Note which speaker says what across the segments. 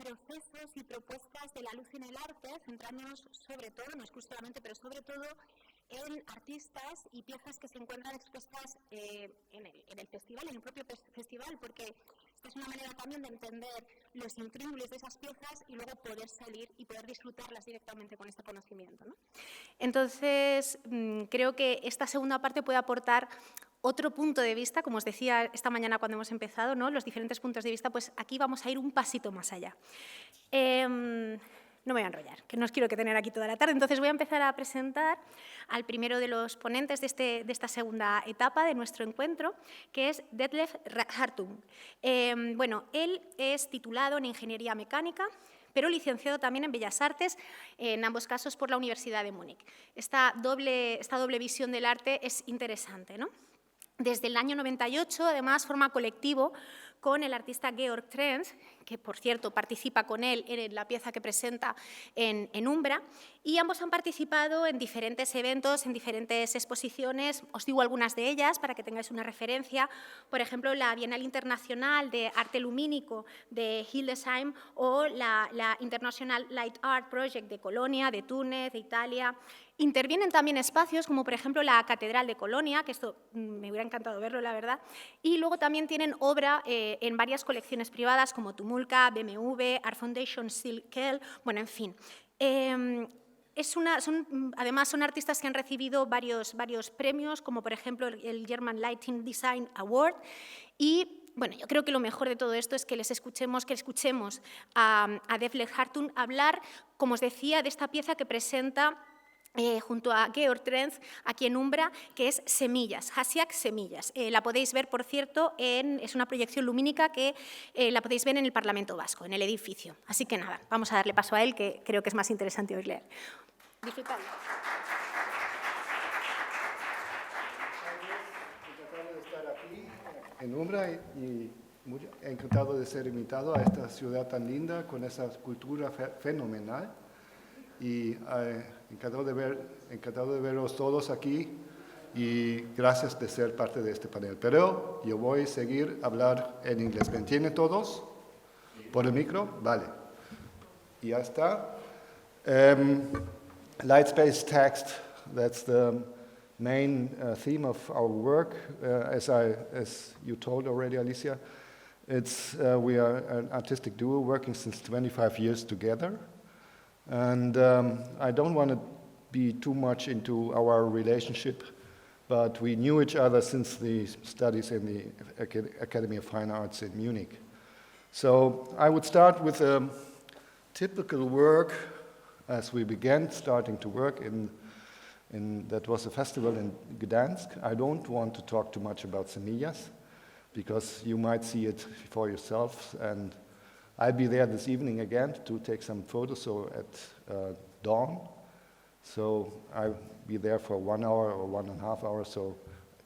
Speaker 1: procesos y propuestas de la luz en el arte, centrándonos sobre todo, no exclusivamente, pero sobre todo en artistas y piezas que se encuentran expuestas en el festival, en el propio festival, porque esta es una manera también de entender los intríngulis de esas piezas y luego poder salir y poder disfrutarlas directamente con este conocimiento, ¿no? Entonces, creo que esta segunda parte puede aportar otro punto de vista, como os decía esta mañana cuando hemos empezado, ¿no? Los diferentes puntos de vista, pues aquí vamos a ir un pasito más allá. No me voy a enrollar, que no os quiero que tener aquí toda la tarde, entonces voy a empezar a presentar al primero de los ponentes de esta segunda etapa de nuestro encuentro, que es Detlef Hartung. Bueno, él es titulado en Ingeniería Mecánica, pero licenciado también en Bellas Artes, en ambos casos por la Universidad de Múnich. Esta doble visión del arte es interesante, ¿no? Desde el año 98, además, forma colectivo con el artista Georg Trenz, que, por cierto, participa con él en la pieza que presenta en Umbra, y ambos han participado en diferentes eventos, en diferentes exposiciones. Os digo algunas de ellas para que tengáis una referencia. Por ejemplo, la Bienal Internacional de Arte Lumínico de Hildesheim o la International Light Art Project de Colonia, de Túnez, de Italia. Intervienen también espacios como, por ejemplo, la Catedral de Colonia, que esto me hubiera encantado verlo, la verdad, y luego también tienen obra en varias colecciones privadas como Tumulka, BMW, Art Foundation, Silkel, bueno, en fin. Además, son artistas que han recibido varios premios, como por ejemplo el German Lighting Design Award, y bueno, yo creo que lo mejor de todo esto es que escuchemos a Detlef Hartung hablar, como os decía, de esta pieza que presenta junto a Georg Trenz, aquí en Umbra, que es Semillas, Hasiak Semillas. La podéis ver, por cierto, es una proyección lumínica que la podéis ver en el Parlamento Vasco, en el edificio. Así que nada, vamos a darle paso a él, que creo que es más interesante oír leer. Disfrutadlo.
Speaker 2: Encantado de estar aquí en Umbra y muy encantado de ser invitado a esta ciudad tan linda, con esa cultura fenomenal. Y encantado de veros todos aquí y gracias de ser parte de este panel. Pero yo voy a seguir a hablar en inglés. ¿Me entienden todos? ¿Por el micro? Vale. Y ya está. Light Space Text, that's the main theme of our work, as you told already, Alicia. We are an artistic duo working since 25 years together. And I don't want to be too much into our relationship, but we knew each other since the studies in the Academy of Fine Arts in Munich. So I would start with a typical work as we began starting to work that was a festival in Gdansk. I don't want to talk too much about Semillas, because you might see it for yourselves, and I'll be there this evening again to take some photos at dawn. So I'll be there for 1 hour or 1.5 hours, so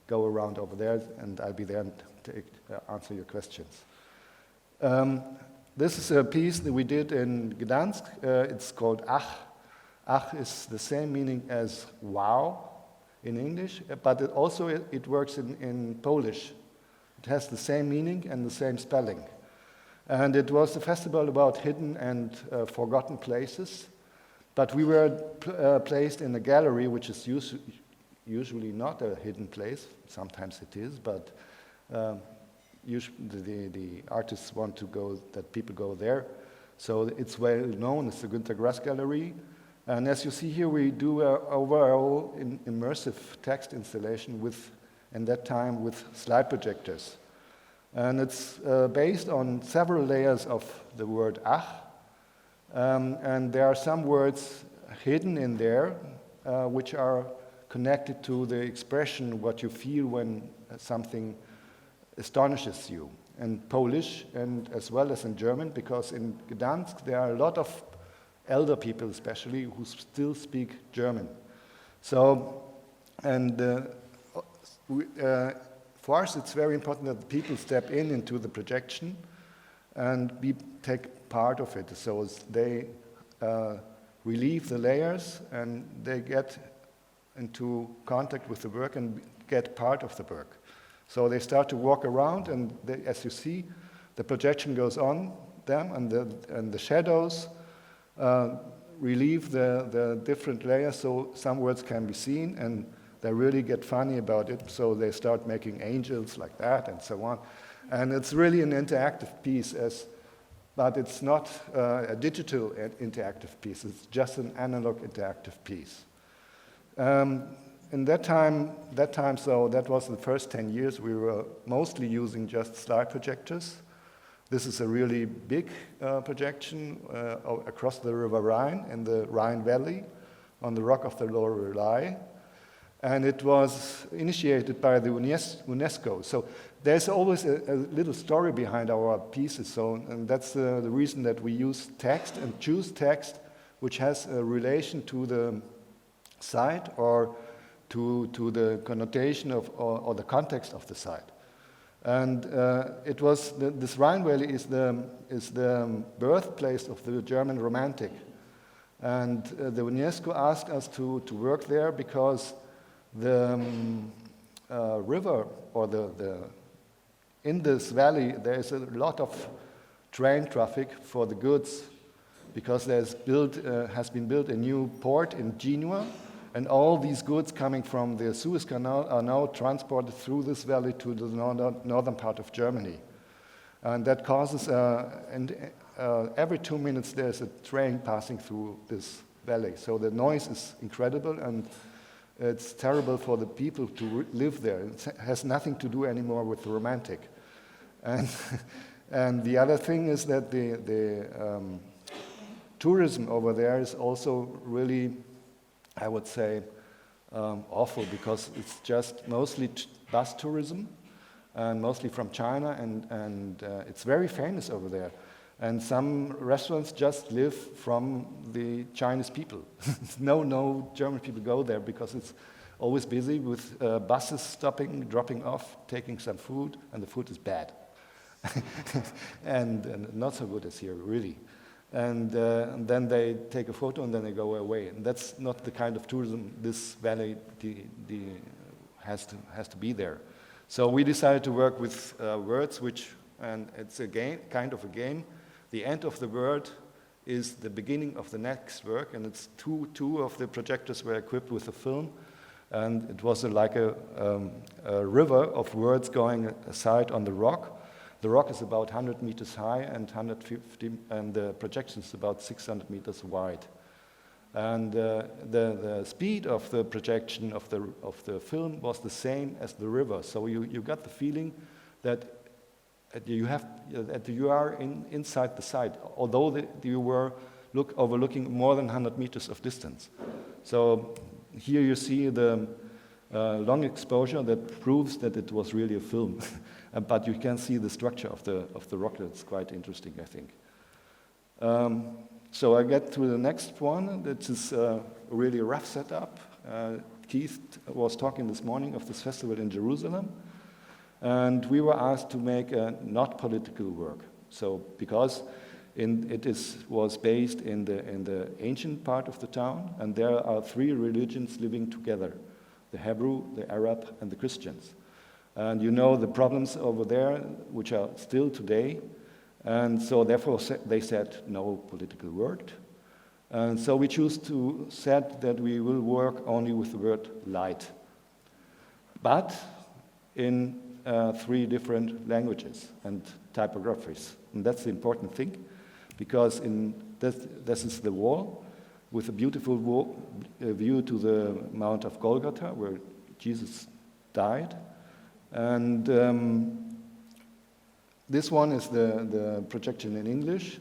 Speaker 2: go around over there and I'll be there and answer your questions. This is a piece that we did in Gdansk. It's called Ach. Ach is the same meaning as wow in English, but it works in Polish. It has the same meaning and the same spelling. And it was a festival about hidden and forgotten places. But we were placed in a gallery, which is usually not a hidden place. Sometimes it is, but usually the artists want to go, that people go there. So it's well known, it's the Günter Grass Gallery. And as you see here, we do an overall immersive text installation in that time with slide projectors. And it's based on several layers of the word Ach. And there are some words hidden in there which are connected to the expression, what you feel when something astonishes you, in Polish and as well as in German, because in Gdansk there are a lot of elder people especially who still speak German. So, and for us it's very important that people step into the projection and take part of it. So they relieve the layers and they get into contact with the work and get part of the work. So they start to walk around and as you see, the projection goes on them, and the shadows relieve the different layers so some words can be seen, and they really get funny about it, so they start making angels like that and so on. And it's really an interactive piece, but it's not a digital interactive piece, it's just an analog interactive piece. In that time, so that was the first 10 years, we were mostly using just slide projectors. This is a really big projection across the River Rhine in the Rhine Valley on the rock of the Lorelei. And it was initiated by the UNESCO. So there's always a little story behind our pieces. So, and that's the reason that we use text and choose text which has a relation to the site or to the connotation of or the context of the site. And it was this Rhine Valley is the birthplace of the German Romantic, and the UNESCO asked us to work there because the river or in this valley there is a lot of train traffic for the goods because has been built a new port in Genoa. And all these goods coming from the Suez Canal are now transported through this valley to the northern part of Germany. And that causes, every 2 minutes there's a train passing through this valley. So the noise is incredible, and it's terrible for the people to live there. It has nothing to do anymore with the Romantic. And the other thing is that the tourism over there is also really, I would say, awful, because it's just mostly bus tourism, and mostly from China, and it's very famous over there. And some restaurants just live from the Chinese people. No German people go there because it's always busy with buses stopping, dropping off, taking some food, and the food is bad. and not so good as here, really. And then they take a photo and then they go away. And that's not the kind of tourism this valley has to be there. So we decided to work with words and it's a game, kind of a game. The end of the word is the beginning of the next work, and it's two of the projectors were equipped with a film, and it was like a river of words going aside on the rock. The rock is about 100 meters high and 150, and the projection is about 600 meters wide. And the speed of the projection of the film was the same as the river. So you got the feeling that you are inside the site, although you were overlooking more than 100 meters of distance. So here you see the long exposure that proves that it was really a film. But you can see the structure of the rock. It's quite interesting, I think. So I get to the next one. That is a really rough setup. Keith was talking this morning of this festival in Jerusalem, and we were asked to make a not political work. So because was based in the ancient part of the town, and there are 3 religions living together: the Hebrew, the Arab, and the Christians. And you know the problems over there, which are still today. And so therefore they said no political word. And so we said that we will work only with the word light, but in 3 different languages and typographies. And that's the important thing, because this is the wall with a beautiful view to the Mount of Golgotha, where Jesus died. And this one is the projection in English.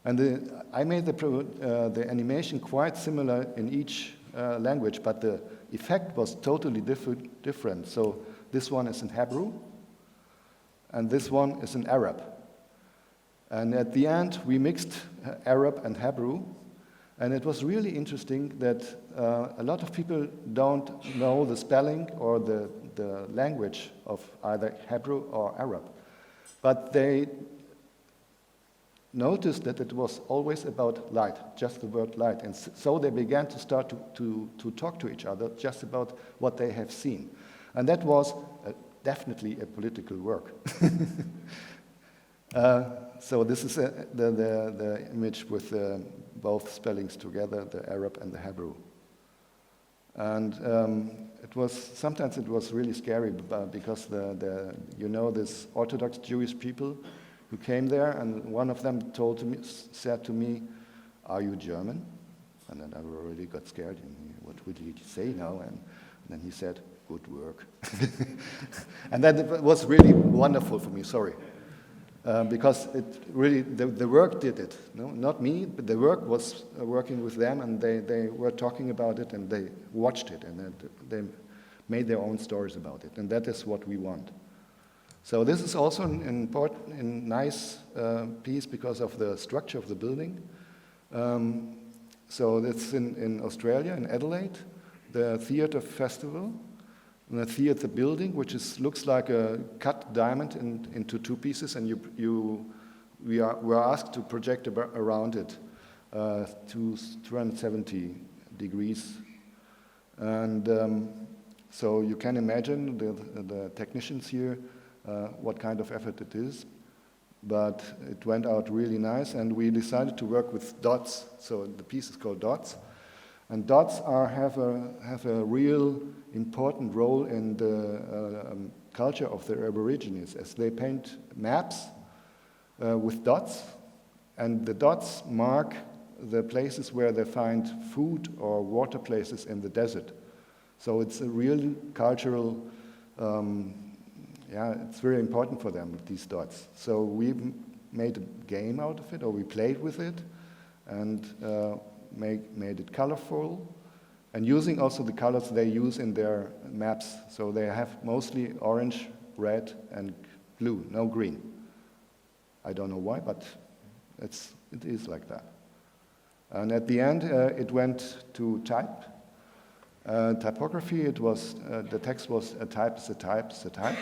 Speaker 2: And I made the animation quite similar in each language, but the effect was totally different. So this one is in Hebrew, and this one is in Arab. And at the end, we mixed Arab and Hebrew, and it was really interesting that a lot of people don't know the spelling or the language of either Hebrew or Arab. But they noticed that it was always about light, just the word light. And so they began to start to talk to each other just about what they have seen. And that was definitely a political work. So this is the image with both spellings together, the Arab and the Hebrew. And sometimes it was really scary because this Orthodox Jewish people who came there, and one of them said to me, "Are you German?" And then I really got scared. What would he say now? And then he said, "Good work." And that was really wonderful for me. Sorry. Because it really, the work did it, no? Not me, but the work was working with them, and they were talking about it, and they watched it, and they made their own stories about it, and that is what we want. So this is also an important and nice piece because of the structure of the building. So it's in Australia, in Adelaide, the Theatre Festival, and a theatre building, which looks like a cut diamond into two pieces, and we were asked to project around it to 270 degrees. And so you can imagine the technicians here, what kind of effort it is. But it went out really nice, and we decided to work with dots. So the piece is called Dots. And dots have a real important role in the culture of the Aborigines, as they paint maps with dots, and the dots mark the places where they find food or water places in the desert. So it's a real cultural, it's very important for them, these dots. So we made a game out of it, or we played with it, and made it colorful, and using also the colors they use in their maps. So they have mostly orange, red, and blue, no green. I don't know why, but it is like that. And at the end, it went to type. Typography, the text was a type is a type is a type,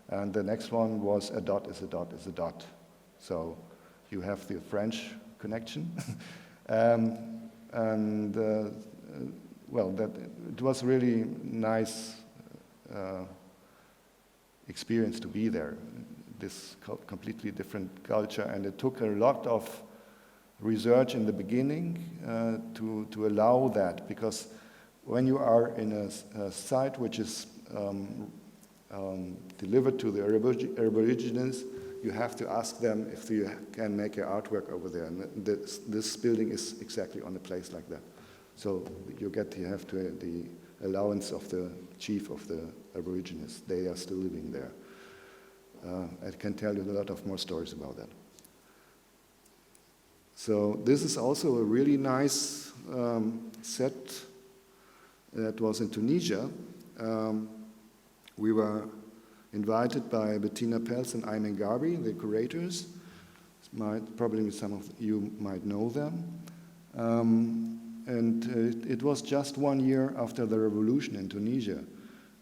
Speaker 2: and the next one was a dot is a dot is a dot. So you have the French connection. It was really nice experience to be there, this completely different culture, and it took a lot of research in the beginning to allow that, because when you are in a site which is delivered to the Aborigines, you have to ask them if you can make your artwork over there. And this building is exactly on a place like that. So you have the allowance of the chief of the Aborigines. They are still living there. I can tell you a lot of more stories about that. So this is also a really nice set that was in Tunisia. We were invited by Bettina Pels and Ayman Garbi, the curators. Probably some of you might know them. It was just 1 year after the revolution in Tunisia.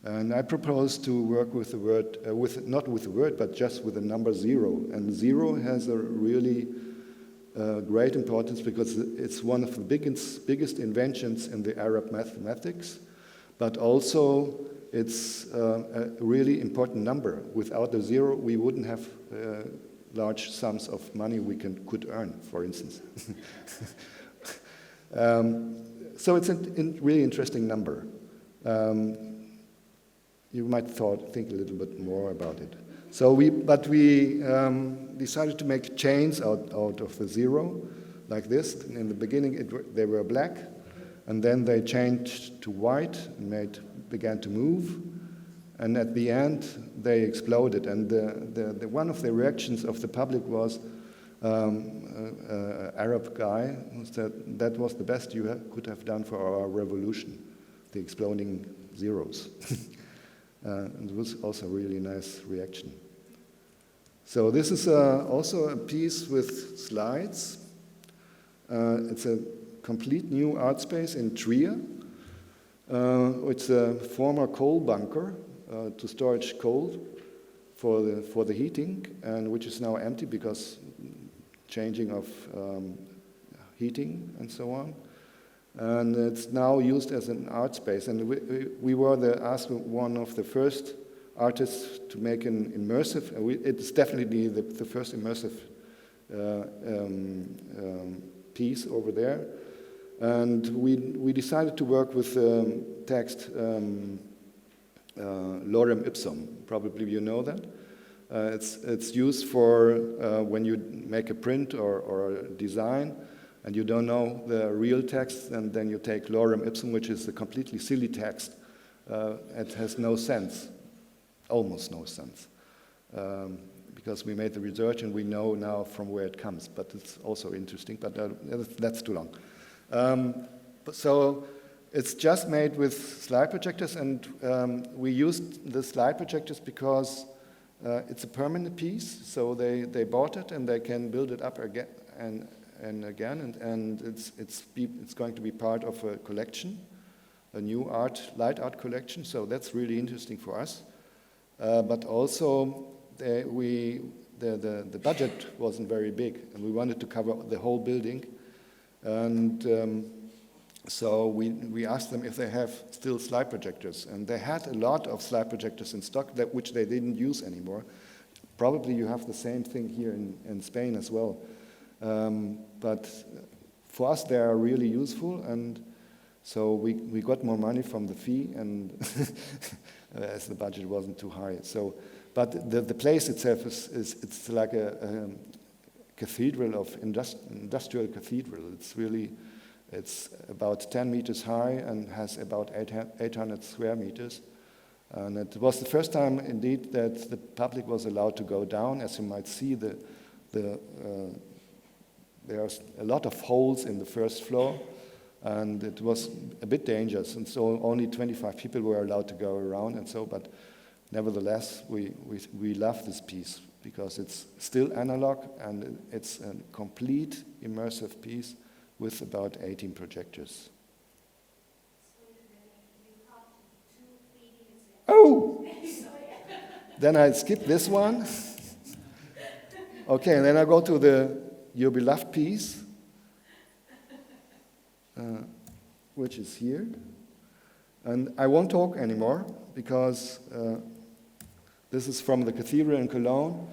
Speaker 2: And I proposed to work with the word, not with the word, but just with the number 0. And 0 has a really great importance because it's one of the biggest inventions in the Arab mathematics, but also it's a really important number. Without the 0, we wouldn't have large sums of money we could earn, for instance. So it's a really interesting number. You might think a little bit more about it. So we decided to make chains out of the 0, like this. In the beginning, they were black, and then they changed to white and began to move. And at the end, they exploded. And the one of the reactions of the public was an Arab guy who said that was the best you could have done for our revolution, the exploding zeros. And it was also a really nice reaction. So this is also a piece with slides. It's a complete new art space in Trier. It's a former coal bunker to storage coal for the heating, and which is now empty because changing of heating and so on. And it's now used as an art space. And we were asked one of the first artists to make an immersive, it's definitely the first immersive piece over there. And we decided to work with text lorem ipsum. Probably you know that. It's used for when you make a print or a design and you don't know the real text, and then you take lorem ipsum, which is a completely silly text. It has no sense, almost no sense, because we made the research and we know now from where it comes, but it's also interesting, but that's too long. So it's just made with slide projectors, and we used the slide projectors because it's a permanent piece, so they bought it and they can build it up again and again, and it's going to be part of a collection, a new light art collection, so that's really interesting for us. But also the budget wasn't very big, and we wanted to cover the whole building, and so we asked them if they have still slide projectors, and they had a lot of slide projectors in stock which they didn't use anymore. Probably you have the same thing here in Spain as well. But for us they are really useful, and so we got more money from the fee, and as the budget wasn't too high. So, but the place itself it's like a cathedral of industrial cathedral. It's about 10 meters high and has about 800 square meters. And it was the first time, indeed, that the public was allowed to go down. As you might see, there's a lot of holes in the first floor, and it was a bit dangerous. And so only 25 people were allowed to go around, and so. But nevertheless, we love this piece because it's still analog, and it's a complete immersive piece with about 18 projectors. Oh! Then I skip this one. Okay, and then I go to your beloved piece, which is here. And I won't talk anymore because this is from the cathedral in Cologne,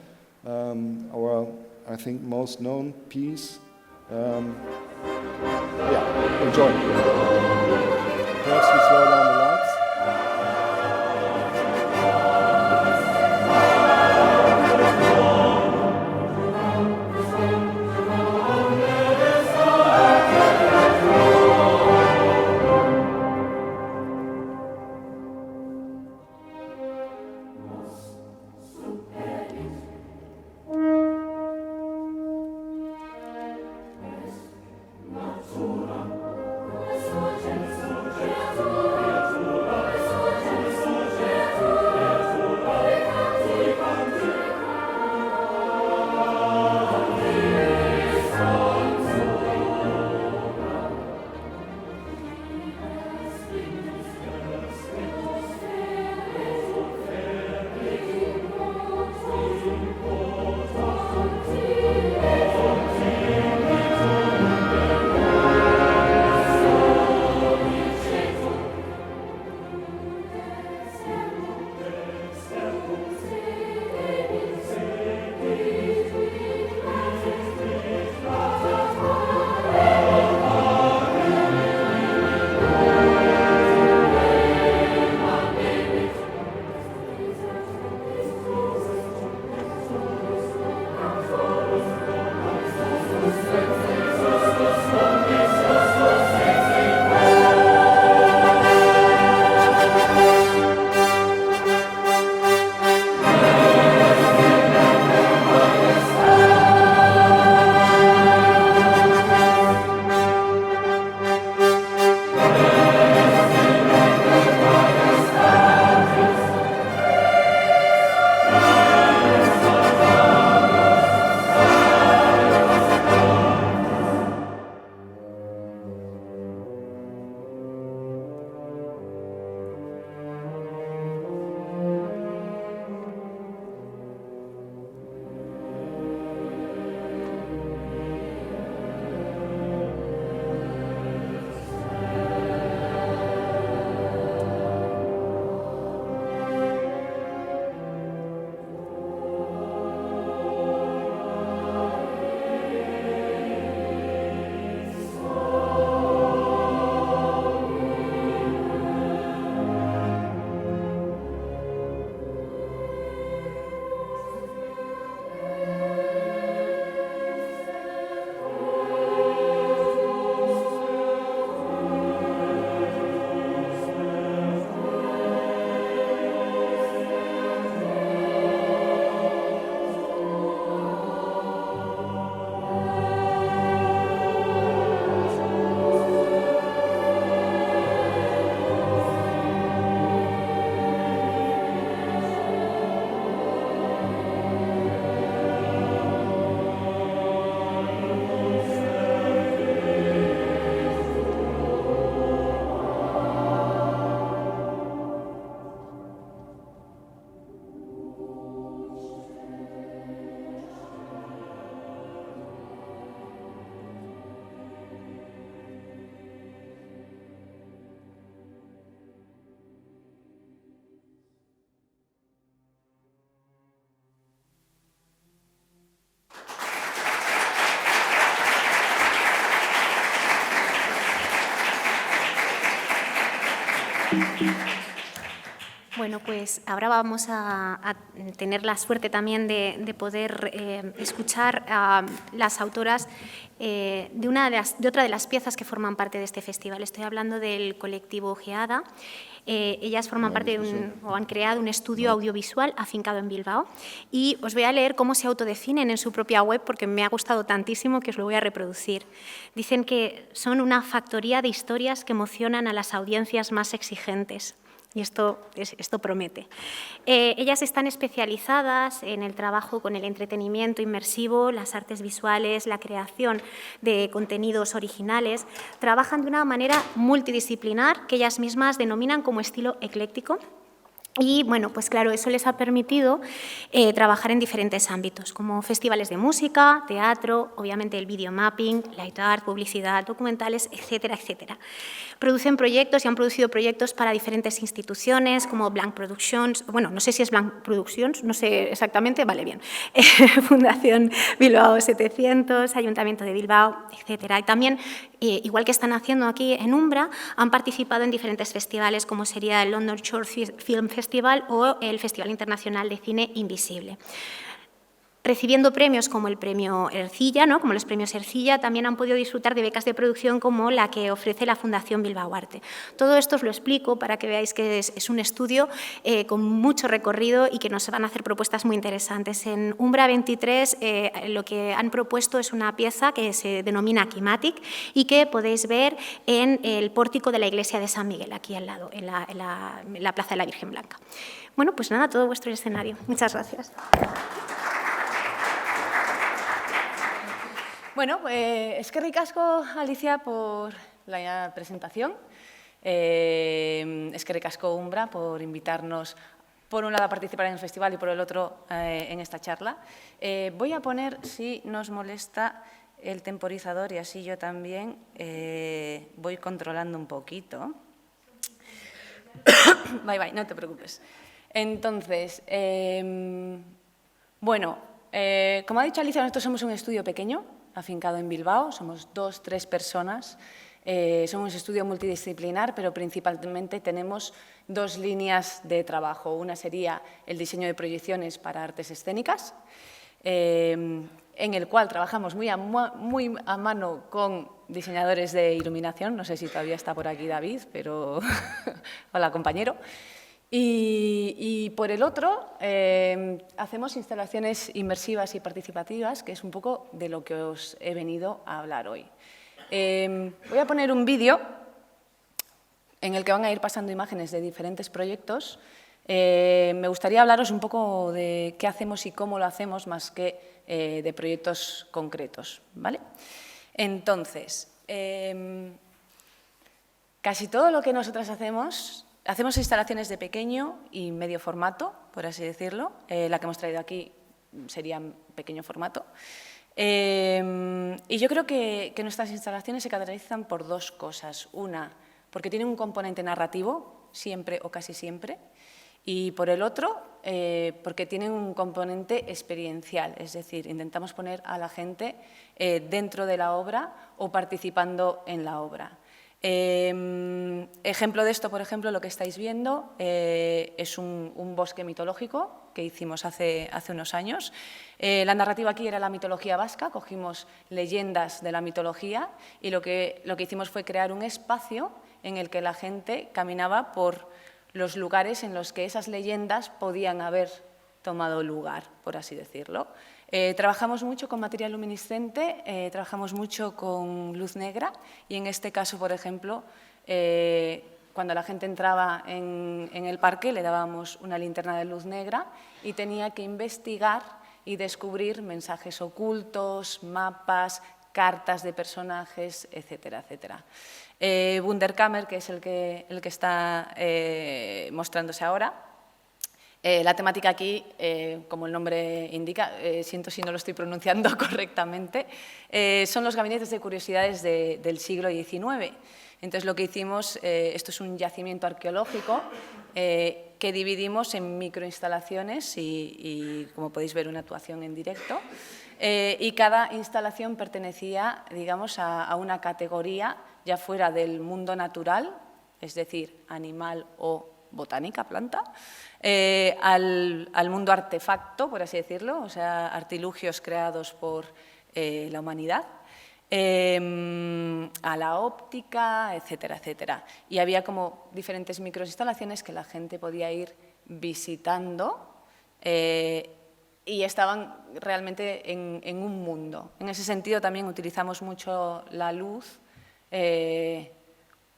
Speaker 2: our, I think, most known piece. Yeah, enjoy. Perhaps we slow down the lights.
Speaker 1: Bueno, pues ahora vamos a tener la suerte también de poder escuchar a las autoras de otra de las piezas que forman parte de este festival. Estoy hablando del colectivo Geada. Ellas forman parte o han creado un estudio audiovisual afincado en Bilbao y os voy a leer cómo se autodefinen en su propia web porque me ha gustado tantísimo que os lo voy a reproducir. Dicen que son una factoría de historias que emocionan a las audiencias más exigentes. Y esto promete. Ellas están especializadas en el trabajo con el entretenimiento inmersivo, las artes visuales, la creación de contenidos originales. Trabajan de una manera multidisciplinar que ellas mismas denominan como estilo ecléctico. Y, bueno, pues claro, eso les ha permitido trabajar en diferentes ámbitos, como festivales de música, teatro, obviamente el videomapping, light art, publicidad, documentales, etcétera, etcétera. Producen proyectos y han producido proyectos para diferentes instituciones, como Blanc Productions, bueno, no sé si es Blanc Productions, no sé exactamente, vale, bien, Fundación Bilbao 700, Ayuntamiento de Bilbao, etcétera. Y también, igual que están haciendo aquí en Umbra, han participado en diferentes festivales, como sería el London Short Film Festival o el Festival Internacional de Cine Invisible. Recibiendo premios como el premio Ercilla, ¿no? Como los premios Ercilla, también han podido disfrutar de becas de producción como la que ofrece la Fundación Bilbao Arte. Todo esto os lo explico para que veáis que es un estudio con mucho recorrido y que nos van a hacer propuestas muy interesantes. En Umbra 23 lo que han propuesto es una pieza que se denomina Kimatic y que podéis ver en el pórtico de la iglesia de San Miguel, aquí al lado, en la Plaza de la Virgen Blanca. Bueno, pues nada, todo vuestro escenario. Muchas gracias.
Speaker 3: Bueno, eskerrik asko, Alicia, por la presentación. Eskerrik asko, Umbra, por invitarnos, por un lado, a participar en el festival y por el otro, en esta charla. Voy a poner, si nos molesta, el temporizador y así yo también voy controlando un poquito. Bye, no te preocupes. Entonces, bueno, como ha dicho Alicia, nosotros somos un estudio pequeño, afincado en Bilbao, somos 2, 3 personas, somos un estudio multidisciplinar, pero principalmente tenemos 2 líneas de trabajo. Una sería el diseño de proyecciones para artes escénicas, en el cual trabajamos muy a mano con diseñadores de iluminación. No sé si todavía está por aquí David, pero hola, compañero. Y por el otro, hacemos instalaciones inmersivas y participativas, que es un poco de lo que os he venido a hablar hoy. Voy a poner un vídeo en el que van a ir pasando imágenes de diferentes proyectos. Me gustaría hablaros un poco de qué hacemos y cómo lo hacemos, más que de proyectos concretos, ¿vale? Entonces, casi todo lo que nosotras hacemos instalaciones de pequeño y medio formato, por así decirlo. La que hemos traído aquí sería pequeño formato. Y yo creo que nuestras instalaciones se caracterizan por 2 cosas. Una, porque tienen un componente narrativo, siempre o casi siempre. Y por el otro, porque tienen un componente experiencial, es decir, intentamos poner a la gente dentro de la obra o participando en la obra. Ejemplo de esto, por ejemplo, lo que estáis viendo es un bosque mitológico que hicimos hace unos años. La narrativa aquí era la mitología vasca, cogimos leyendas de la mitología y lo que hicimos fue crear un espacio en el que la gente caminaba por los lugares en los que esas leyendas podían haber tomado lugar, por así decirlo. Trabajamos mucho con material luminiscente, trabajamos mucho con luz negra y en este caso, por ejemplo, cuando la gente entraba en el parque le dábamos una linterna de luz negra y tenía que investigar y descubrir mensajes ocultos, mapas, cartas de personajes, etcétera, etcétera. Wunderkammer, que es el que está mostrándose ahora. La temática aquí, como el nombre indica, siento si no lo estoy pronunciando correctamente, son los gabinetes de curiosidades del siglo XIX. Entonces, lo que hicimos, esto es un yacimiento arqueológico que dividimos en microinstalaciones y, como podéis ver, una actuación en directo. Y cada instalación pertenecía, digamos, a una categoría, ya fuera del mundo natural, es decir, animal o botánica, planta, al mundo artefacto, por así decirlo, o sea, artilugios creados por la humanidad, a la óptica, etcétera, etcétera. Y había como diferentes microinstalaciones que la gente podía ir visitando y estaban realmente en un mundo. En ese sentido también utilizamos mucho la luz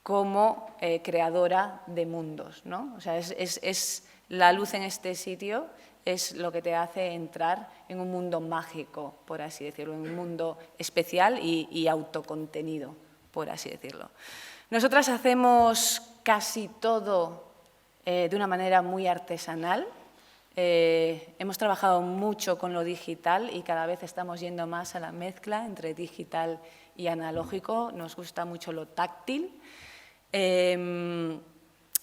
Speaker 3: como creadora de mundos, ¿no? O sea, es la luz en este sitio es lo que te hace entrar en un mundo mágico, por así decirlo, en un mundo especial y autocontenido, por así decirlo. Nosotras hacemos casi todo de una manera muy artesanal. Hemos trabajado mucho con lo digital y cada vez estamos yendo más a la mezcla entre digital y analógico. Nos gusta mucho lo táctil.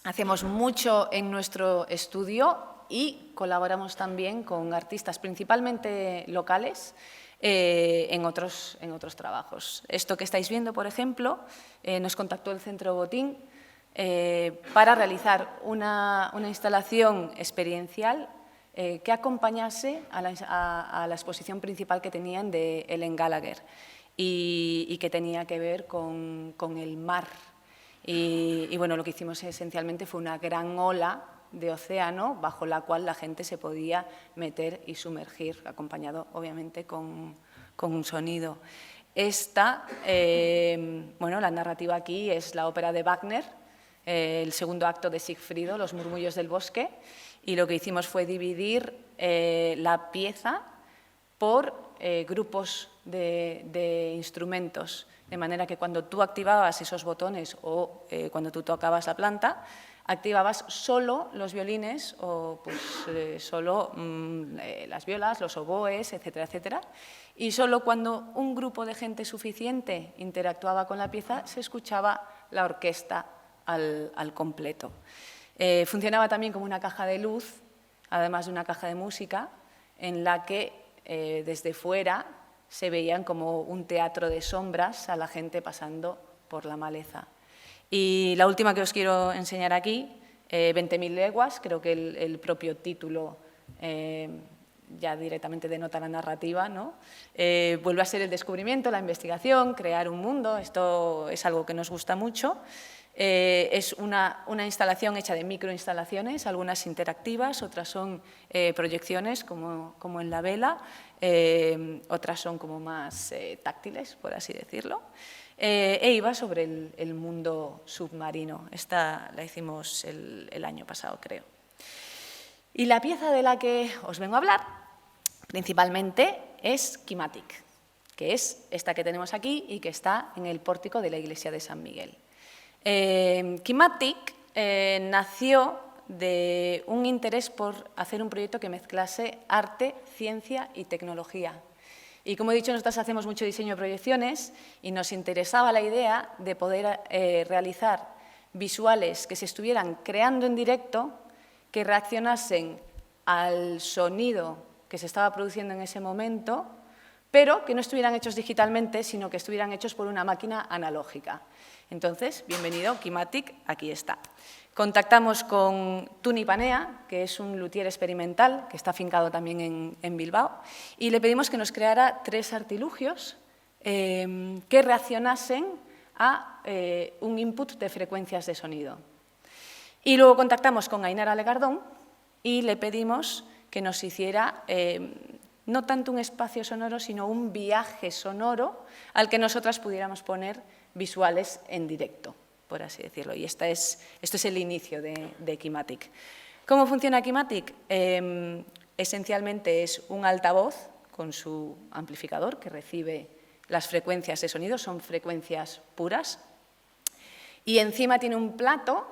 Speaker 3: Hacemos mucho en nuestro estudio y colaboramos también con artistas, principalmente locales, en otros trabajos. Esto que estáis viendo, por ejemplo, nos contactó el Centro Botín para realizar una instalación experiencial que acompañase a la exposición principal que tenían de Ellen Gallagher y que tenía que ver con el mar. Y bueno, lo que hicimos esencialmente fue una gran ola de océano bajo la cual la gente se podía meter y sumergir, acompañado obviamente con un sonido. Bueno, la narrativa aquí es la ópera de Wagner, el segundo acto de Sigfrido, Los murmullos del bosque, y lo que hicimos fue dividir la pieza por grupos de instrumentos, de manera que cuando tú activabas esos botones o cuando tú tocabas la planta, activabas solo los violines o pues, solo las violas, los oboes, etcétera, etcétera. Y solo cuando un grupo de gente suficiente interactuaba con la pieza se escuchaba la orquesta al completo. Funcionaba también como una caja de luz, además de una caja de música, en la que desde fuera se veían como un teatro de sombras a la gente pasando por la maleza. Y la última que os quiero enseñar aquí, 20.000 leguas, creo que el propio título ya directamente denota la narrativa, ¿no? Vuelve a ser el descubrimiento, la investigación, crear un mundo, esto es algo que nos gusta mucho. Es una instalación hecha de microinstalaciones, algunas interactivas, otras son proyecciones como en la vela, otras son como más táctiles, por así decirlo. E iba sobre el mundo submarino. Esta la hicimos el año pasado, creo. Y la pieza de la que os vengo a hablar, principalmente, es Kimatic, que es esta que tenemos aquí y que está en el pórtico de la iglesia de San Miguel. Kimatic nació de un interés por hacer un proyecto que mezclase arte, ciencia y tecnología. Y como he dicho, nosotros hacemos mucho diseño de proyecciones y nos interesaba la idea de poder realizar visuales que se estuvieran creando en directo, que reaccionasen al sonido que se estaba produciendo en ese momento, pero que no estuvieran hechos digitalmente, sino que estuvieran hechos por una máquina analógica. Entonces, bienvenido, Kimatic, aquí está. Contactamos con Tuni Panea, que es un luthier experimental, que está afincado también en Bilbao, y le pedimos que nos creara 3 artilugios que reaccionasen a un input de frecuencias de sonido. Y luego contactamos con Ainara Legardón y le pedimos que nos hiciera no tanto un espacio sonoro, sino un viaje sonoro al que nosotras pudiéramos poner visuales en directo, por así decirlo. Y esto es el inicio de Kimatic. ¿Cómo funciona Kimatic? Esencialmente es un altavoz con su amplificador que recibe las frecuencias de sonido, son frecuencias puras, y encima tiene un plato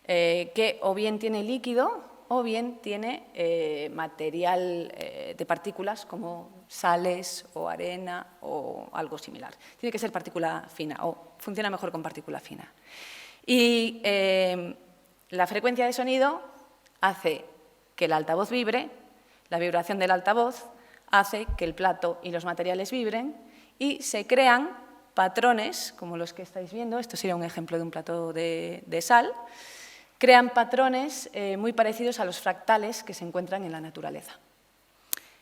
Speaker 3: que o bien tiene líquido o bien tiene material de partículas como sales o arena o algo similar. Tiene que ser partícula fina o funciona mejor con partícula fina. Y la frecuencia de sonido hace que el altavoz vibre, la vibración del altavoz hace que el plato y los materiales vibren y se crean patrones, como los que estáis viendo, esto sería un ejemplo de un plato de sal, crean patrones muy parecidos a los fractales que se encuentran en la naturaleza.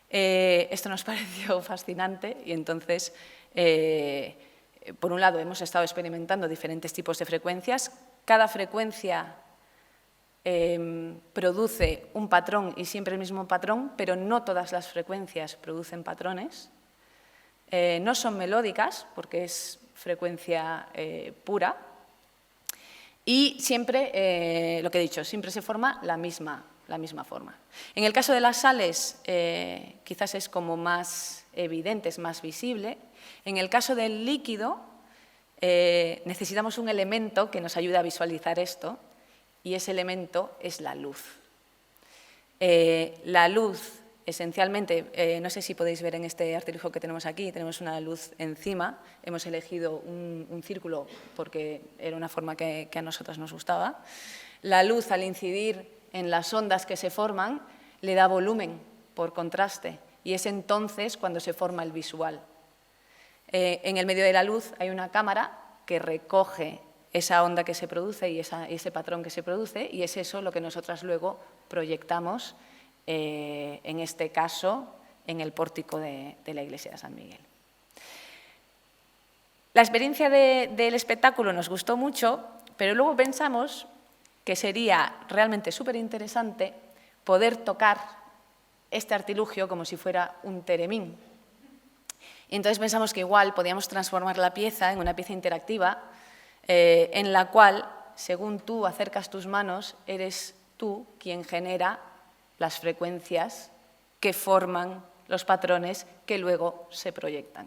Speaker 3: Esto nos pareció fascinante y entonces, por un lado, hemos estado experimentando diferentes tipos de frecuencias. Cada frecuencia produce un patrón y siempre el mismo patrón, pero no todas las frecuencias producen patrones. No son melódicas, porque es frecuencia pura. Y siempre, lo que he dicho, siempre se forma la misma forma. En el caso de las sales, quizás es como más evidente, es más visible. En el caso del líquido, necesitamos un elemento que nos ayude a visualizar esto, y ese elemento es la luz. La luz, esencialmente, no sé si podéis ver en este artilugio que tenemos aquí, tenemos una luz encima. Hemos elegido un círculo porque era una forma que a nosotras nos gustaba. La luz, al incidir en las ondas que se forman, le da volumen por contraste, y es entonces cuando se forma el visual. En el medio de la luz hay una cámara que recoge esa onda que se produce y ese patrón que se produce, y es eso lo que nosotras luego proyectamos, en este caso, en el pórtico de la iglesia de San Miguel. La experiencia del espectáculo nos gustó mucho, pero luego pensamos que sería realmente súper interesante poder tocar este artilugio como si fuera un teremín. Y entonces pensamos que igual podíamos transformar la pieza en una pieza interactiva, en la cual, según tú acercas tus manos, eres tú quien genera las frecuencias que forman los patrones que luego se proyectan,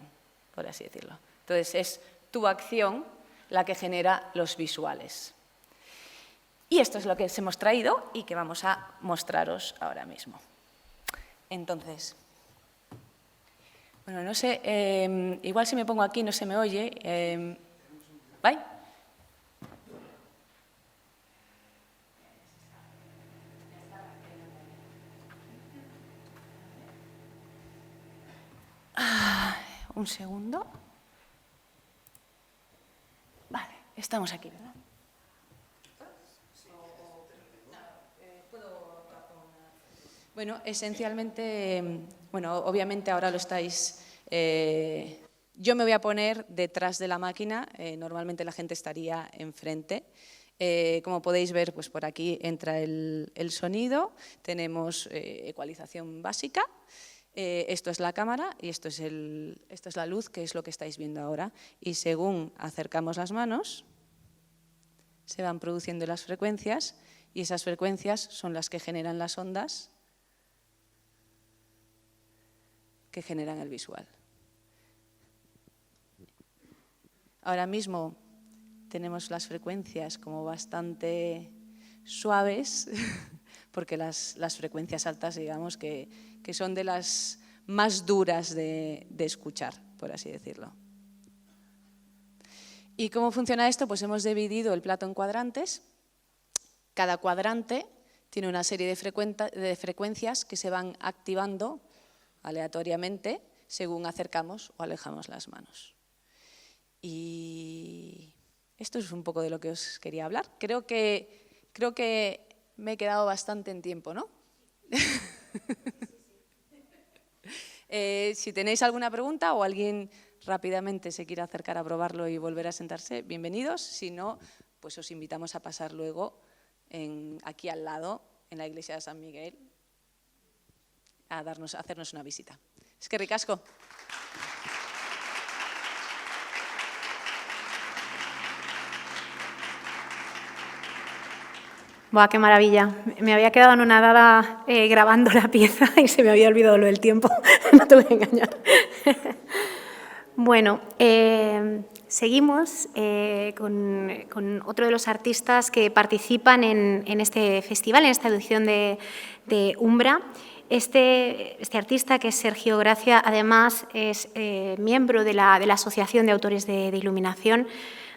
Speaker 3: por así decirlo. Entonces, es tu acción la que genera los visuales. Y esto es lo que os hemos traído y que vamos a mostraros ahora mismo. Entonces, bueno, no sé, igual si me pongo aquí no se me oye. ¿Vale? Un segundo. Vale, estamos aquí, ¿verdad? Bueno, esencialmente, bueno, obviamente ahora lo estáis... yo me voy a poner detrás de la máquina, normalmente la gente estaría enfrente. Como podéis ver, pues por aquí entra el sonido, tenemos ecualización básica. Esto es la cámara y esto es la luz, que es lo que estáis viendo ahora. Y según acercamos las manos, se van produciendo las frecuencias, y esas frecuencias son las que generan las ondas que generan el visual. Ahora mismo tenemos las frecuencias como bastante suaves, porque las frecuencias altas, digamos, que son de las más duras de escuchar, por así decirlo. ¿Y cómo funciona esto? Pues hemos dividido el plato en cuadrantes. Cada cuadrante tiene una serie de frecuencias que se van activando aleatoriamente según acercamos o alejamos las manos. Y esto es un poco de lo que os quería hablar. Creo que me he quedado bastante en tiempo, ¿no? Si tenéis alguna pregunta o alguien rápidamente se quiere acercar a probarlo y volver a sentarse, bienvenidos. Si no, pues os invitamos a pasar luego aquí al lado, en la iglesia de San Miguel, a hacernos una visita. Es que ricasco.
Speaker 1: ¡Buah, qué maravilla! Me había quedado anonadada grabando la pieza y se me había olvidado lo del tiempo. No te voy a engañar. Bueno, seguimos con otro de los artistas que participan en este festival, en esta edición de Umbra. Este artista, que es Sergio Gracia, además es miembro de la Asociación de Autores de Iluminación,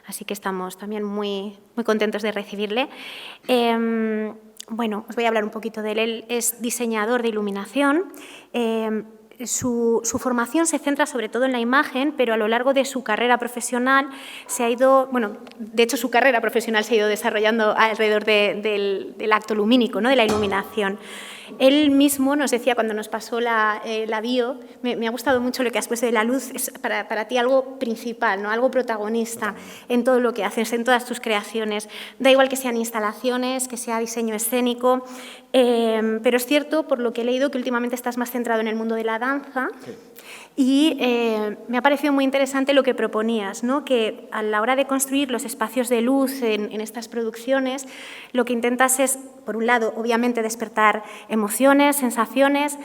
Speaker 1: así que estamos también muy contentos de recibirle. Bueno, os voy a hablar un poquito de él. Él es diseñador de iluminación, Su formación se centra sobre todo en la imagen, pero a lo largo de su carrera profesional se ha ido, bueno, de hecho su carrera profesional se ha ido desarrollando alrededor del acto lumínico, ¿no? De la iluminación. Él mismo nos decía cuando nos pasó la bio, me ha gustado mucho lo que has puesto de la luz, es para ti algo principal, ¿no? Algo protagonista en todo lo que haces, en todas tus creaciones. Da igual que sean instalaciones, que sea diseño escénico, pero es cierto, por lo que he leído, que últimamente estás más centrado en el mundo de la danza. Sí. Y me ha parecido muy interesante lo que proponías, ¿no? Que a la hora de construir los espacios de luz en estas producciones, lo que intentas es, por un lado, obviamente despertar emociones, sensaciones,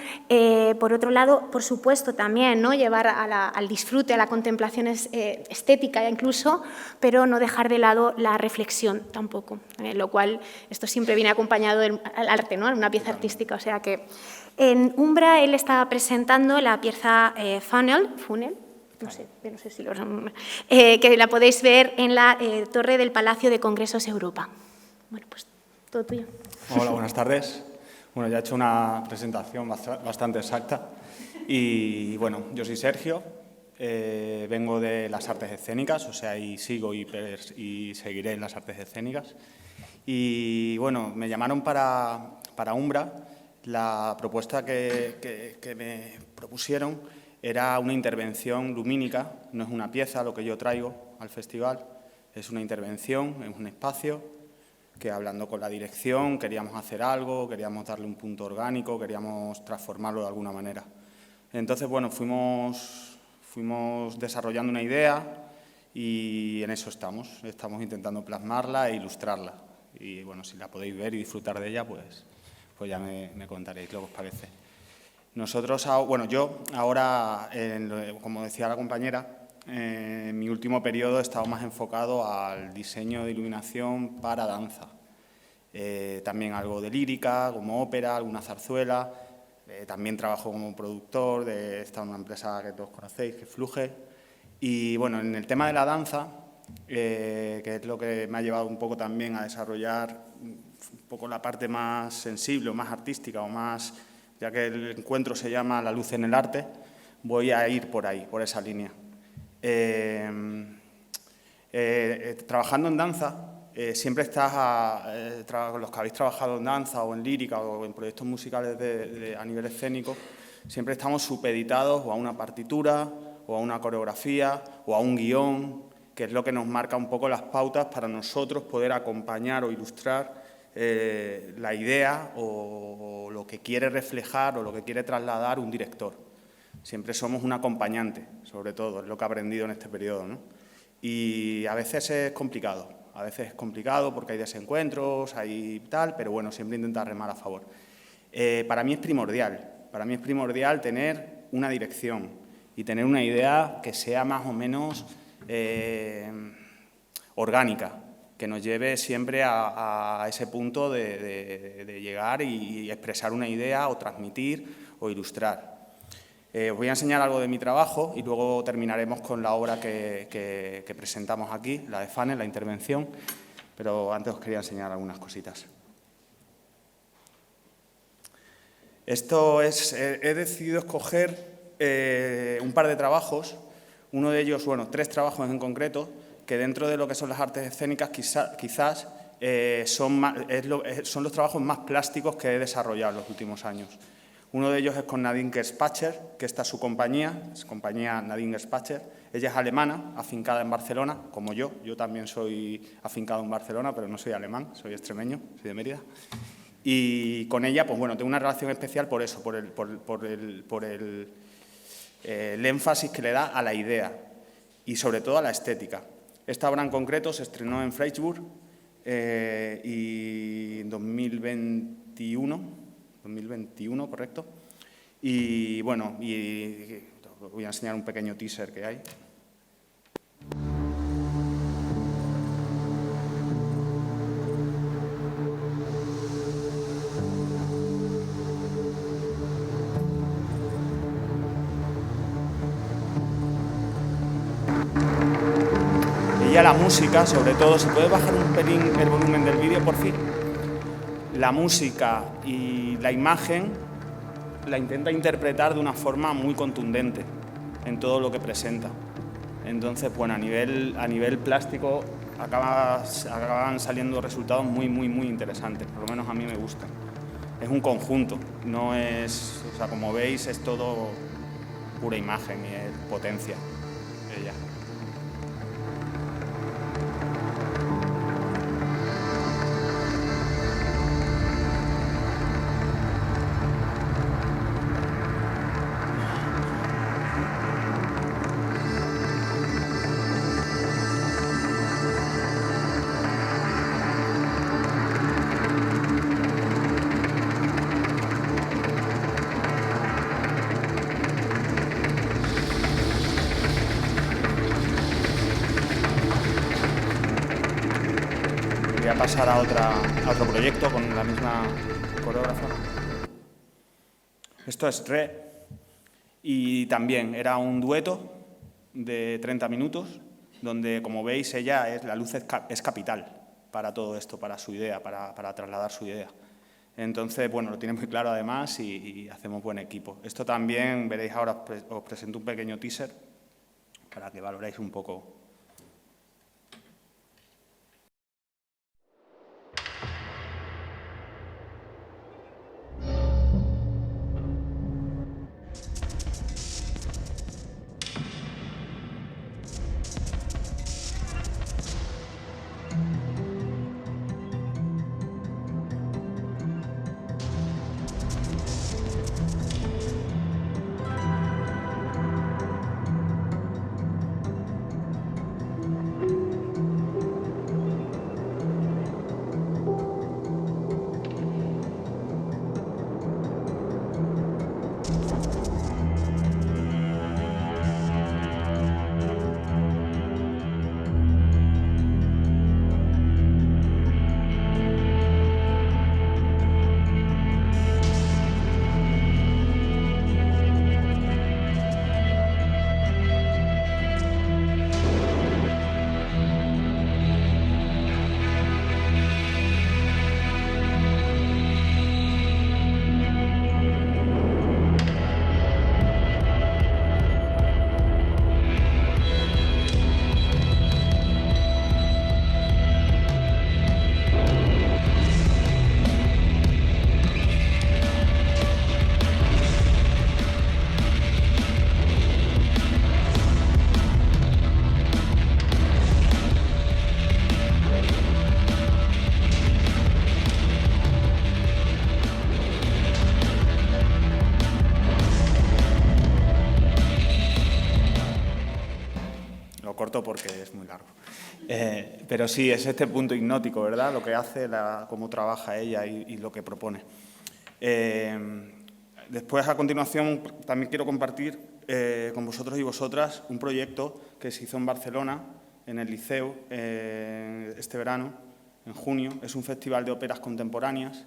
Speaker 1: por otro lado, por supuesto, también, ¿no? Llevar al disfrute, a la contemplación estética incluso, pero no dejar de lado la reflexión tampoco, lo cual esto siempre viene acompañado del arte, ¿no? Una pieza artística, o sea que en Umbra él estaba presentando la pieza Funnel, no sé si que la podéis ver en la torre del Palacio de Congresos Europa. Bueno, pues todo tuyo.
Speaker 4: Hola, buenas tardes. Bueno, ya he hecho una presentación bastante exacta y bueno, yo soy Sergio, vengo de las artes escénicas, o sea, y sigo y seguiré en las artes escénicas. Y bueno, me llamaron para Umbra. La propuesta que me propusieron era una intervención lumínica, no es una pieza lo que yo traigo al festival, es una intervención, es un espacio que hablando con la dirección queríamos hacer algo, queríamos darle un punto orgánico, queríamos transformarlo de alguna manera. Entonces, bueno, fuimos desarrollando una idea y en eso estamos intentando plasmarla e ilustrarla. Y bueno, si la podéis ver y disfrutar de ella, pues ya me contaréis lo que os parece. Nosotros, bueno, yo ahora, como decía la compañera, en mi último periodo he estado más enfocado al diseño de iluminación para danza. También algo de lírica, como ópera, alguna zarzuela. También trabajo como productor, he estado en una empresa que todos conocéis, que es Fluge. Y bueno, en el tema de la danza, que es lo que me ha llevado un poco también a desarrollar un poco la parte más sensible o más artística o más, ya que el encuentro se llama La luz en el arte, voy a ir por ahí, por esa línea. Trabajando en danza, siempre estás, los que habéis trabajado en danza o en lírica o en proyectos musicales a nivel escénico, siempre estamos supeditados o a una partitura o a una coreografía o a un guión, que es lo que nos marca un poco las pautas para nosotros poder acompañar o ilustrar la idea o lo que quiere reflejar o lo que quiere trasladar un director. Siempre somos un acompañante, sobre todo, es lo que he aprendido en este periodo, ¿no? Y a veces es complicado porque hay desencuentros, hay tal, pero bueno, siempre intenta remar a favor. Para mí es primordial tener una dirección y tener una idea que sea más o menos orgánica, que nos lleve siempre a ese punto de llegar y expresar una idea o transmitir o ilustrar. Os voy a enseñar algo de mi trabajo y luego terminaremos con la obra que presentamos aquí, la de Funnel, la intervención, pero antes os quería enseñar algunas cositas. He decidido escoger un par de trabajos, uno de ellos, bueno, 3 trabajos en concreto, que dentro de lo que son las artes escénicas quizás son los trabajos más plásticos que he desarrollado en los últimos años. Uno de ellos es con Nadine Gerspacher, que está su compañía, es compañía Nadine Gerspacher. Ella es alemana, afincada en Barcelona, como yo. Yo también soy afincado en Barcelona, pero no soy alemán, soy extremeño, soy de Mérida. Y con ella, pues bueno, tengo una relación especial por eso, por el énfasis que le da a la idea y sobre todo a la estética. Esta obra en concreto se estrenó en Freiburg y en 2021, correcto. Y bueno, os voy a enseñar un pequeño teaser que hay. La música, sobre todo, ¿se puede bajar un pelín el volumen del vídeo, por fin? La música y la imagen la intenta interpretar de una forma muy contundente en todo lo que presenta. Entonces, bueno, a nivel plástico acaban saliendo resultados muy interesantes, por lo menos a mí me gustan. Es un conjunto, no es, o sea, como veis, es todo pura imagen y es potencia ella. Voy a pasar a otro proyecto con la misma coreógrafa. Esto es Re, y también era un dueto de 30 minutos, donde, como veis, la luz es capital para todo esto, para su idea, para trasladar su idea. Entonces, bueno, lo tiene muy claro además y hacemos buen equipo. Esto también, veréis ahora, os presento un pequeño teaser para que valoréis un poco. Corto porque es muy largo. Pero sí, es este punto hipnótico, ¿verdad? Lo que hace, cómo trabaja ella y lo que propone. Después, a continuación, también quiero compartir con vosotros y vosotras un proyecto que se hizo en Barcelona, en el Liceu, este verano, en junio. Es un festival de óperas contemporáneas.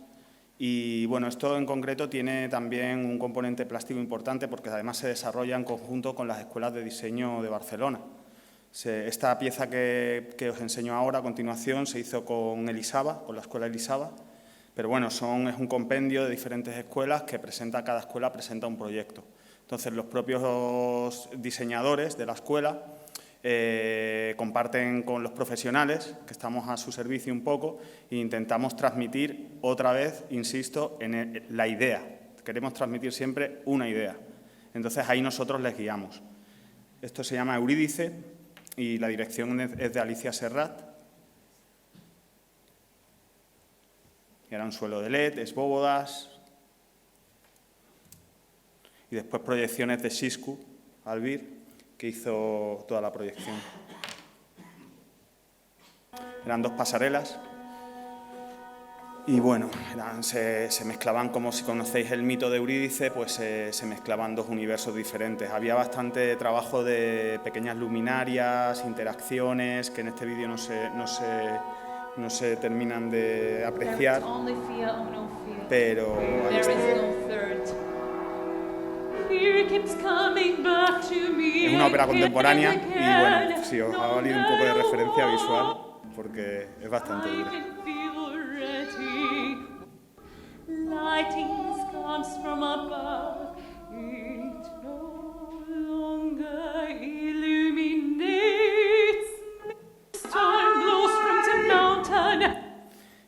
Speaker 4: Y bueno, esto en concreto tiene también un componente plástico importante porque además se desarrolla en conjunto con las escuelas de diseño de Barcelona. Esta pieza que os enseño ahora a continuación se hizo con Elisaba, con la escuela Elisaba, pero bueno, es un compendio de diferentes escuelas que cada escuela presenta un proyecto. Entonces, los propios diseñadores de la escuela comparten con los profesionales, que estamos a su servicio un poco, e intentamos transmitir otra vez, insisto, en la idea. Queremos transmitir siempre una idea. Entonces, ahí nosotros les guiamos. Esto se llama Eurídice y la dirección es de Alicia Serrat. Era un suelo de LED, esbóbodas. Y después proyecciones de Xiscu, Albir, que hizo toda la proyección. Eran 2 pasarelas. Y bueno, se mezclaban, como si conocéis el mito de Eurídice, pues se mezclaban 2 universos diferentes. Había bastante trabajo de pequeñas luminarias, interacciones, que en este vídeo no se terminan de apreciar, pero ahí está. Es una ópera contemporánea y bueno, sí, os ha valido un poco de referencia visual porque es bastante dura.
Speaker 5: Lightings comes from above, it no longer illuminates. Storm blows from the mountain.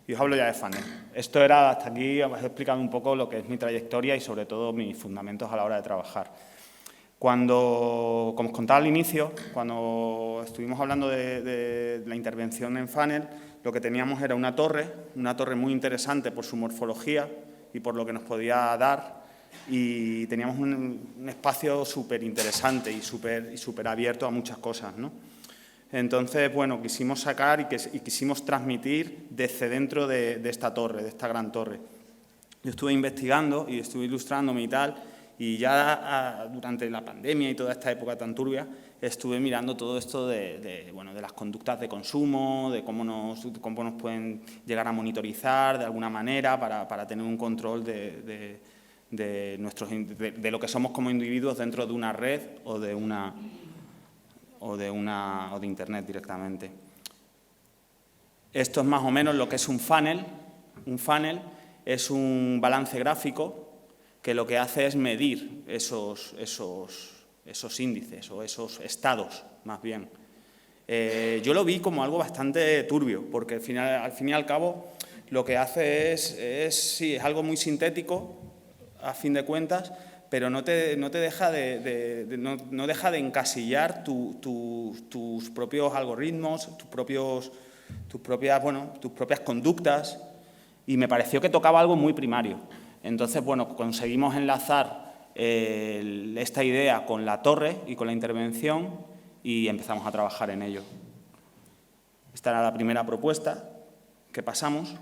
Speaker 4: Y os hablo ya de funnel. Esto era, hasta aquí os he explicado un poco lo que es mi trayectoria y sobre todo mis fundamentos a la hora de trabajar. Como os contaba al inicio, cuando estuvimos hablando de la intervención en funnel, lo que teníamos era una torre muy interesante por su morfología y por lo que nos podía dar, y teníamos un espacio súper interesante y súper abierto a muchas cosas, ¿no? Entonces, bueno, quisimos sacar y quisimos transmitir desde dentro de esta torre, de esta gran torre. Yo estuve investigando y estuve ilustrándome y tal, y ya durante la pandemia y toda esta época tan turbia, estuve mirando todo esto de las conductas de consumo, de cómo nos pueden llegar a monitorizar de alguna manera para tener un control de lo que somos como individuos dentro de una red o de Internet directamente. Esto es más o menos lo que es un funnel. Un funnel es un balance gráfico que lo que hace es medir esos índices o esos estados, más bien. Yo lo vi como algo bastante turbio, porque al fin y al cabo lo que hace es algo muy sintético, a fin de cuentas, pero no deja de encasillar tus propios algoritmos, tus propias conductas, y me pareció que tocaba algo muy primario. Entonces, bueno, conseguimos enlazar esta idea con la torre y con la intervención y empezamos a trabajar en ello. Esta era la primera propuesta que pasamos.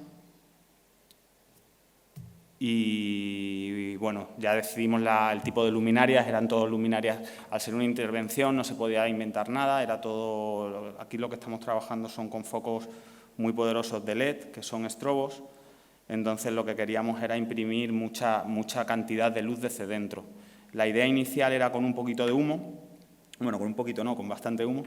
Speaker 4: Y bueno, ya decidimos el tipo de luminarias, eran todas luminarias. Al ser una intervención no se podía inventar nada, era todo. Aquí lo que estamos trabajando son con focos muy poderosos de LED, que son estrobos. Entonces lo que queríamos era imprimir mucha cantidad de luz desde dentro. La idea inicial era con un poquito de humo, bueno, con un poquito no, con bastante humo,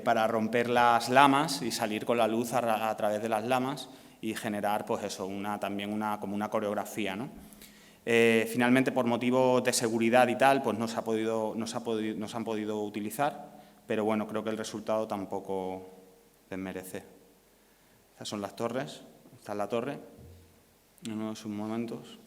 Speaker 4: para romper las lamas y salir con la luz a través de las lamas y generar, pues eso, como una coreografía, ¿no? Finalmente, por motivos de seguridad y tal, pues no se han podido utilizar, pero bueno, creo que el resultado tampoco desmerece. Estas son las torres. Esta es la torre, en uno de sus momentos.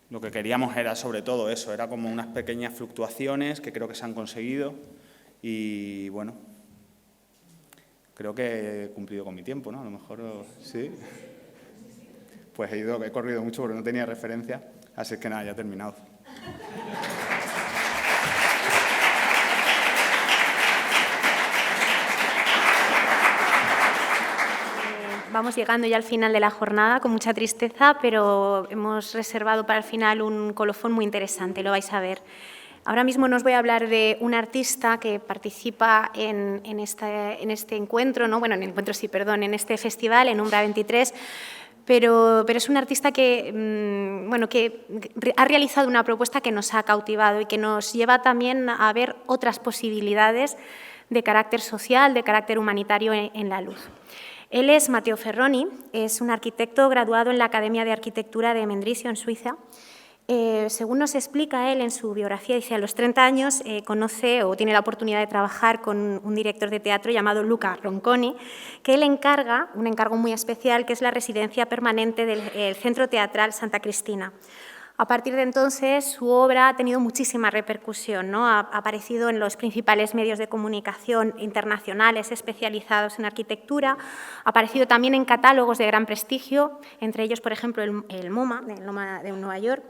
Speaker 4: Lo que queríamos era sobre todo eso, era como unas pequeñas fluctuaciones que creo que se han conseguido y bueno, creo que he cumplido con mi tiempo, ¿no? A lo mejor sí. Pues he corrido mucho porque no tenía referencia, así es que nada, ya he terminado.
Speaker 1: Vamos llegando ya al final de la jornada con mucha tristeza, pero hemos reservado para el final un colofón muy interesante, lo vais a ver. Ahora mismo nos voy a hablar de un artista que participa en este encuentro, ¿no? Bueno, en este festival, en Umbra 23, pero es un artista que ha realizado una propuesta que nos ha cautivado y que nos lleva también a ver otras posibilidades de carácter social, de carácter humanitario en la luz. Él es Matteo Ferroni, es un arquitecto graduado en la Academia de Arquitectura de Mendrisio, en Suiza. Según nos explica él en su biografía, dice, a los 30 años conoce o tiene la oportunidad de trabajar con un director de teatro llamado Luca Ronconi, que él encarga, un encargo muy especial, que es la residencia permanente del Centro Teatral Santa Cristina. A partir de entonces, su obra ha tenido muchísima repercusión, ¿no? Ha aparecido en los principales medios de comunicación internacionales especializados en arquitectura, ha aparecido también en catálogos de gran prestigio, entre ellos, por ejemplo, el MoMA, de Nueva York.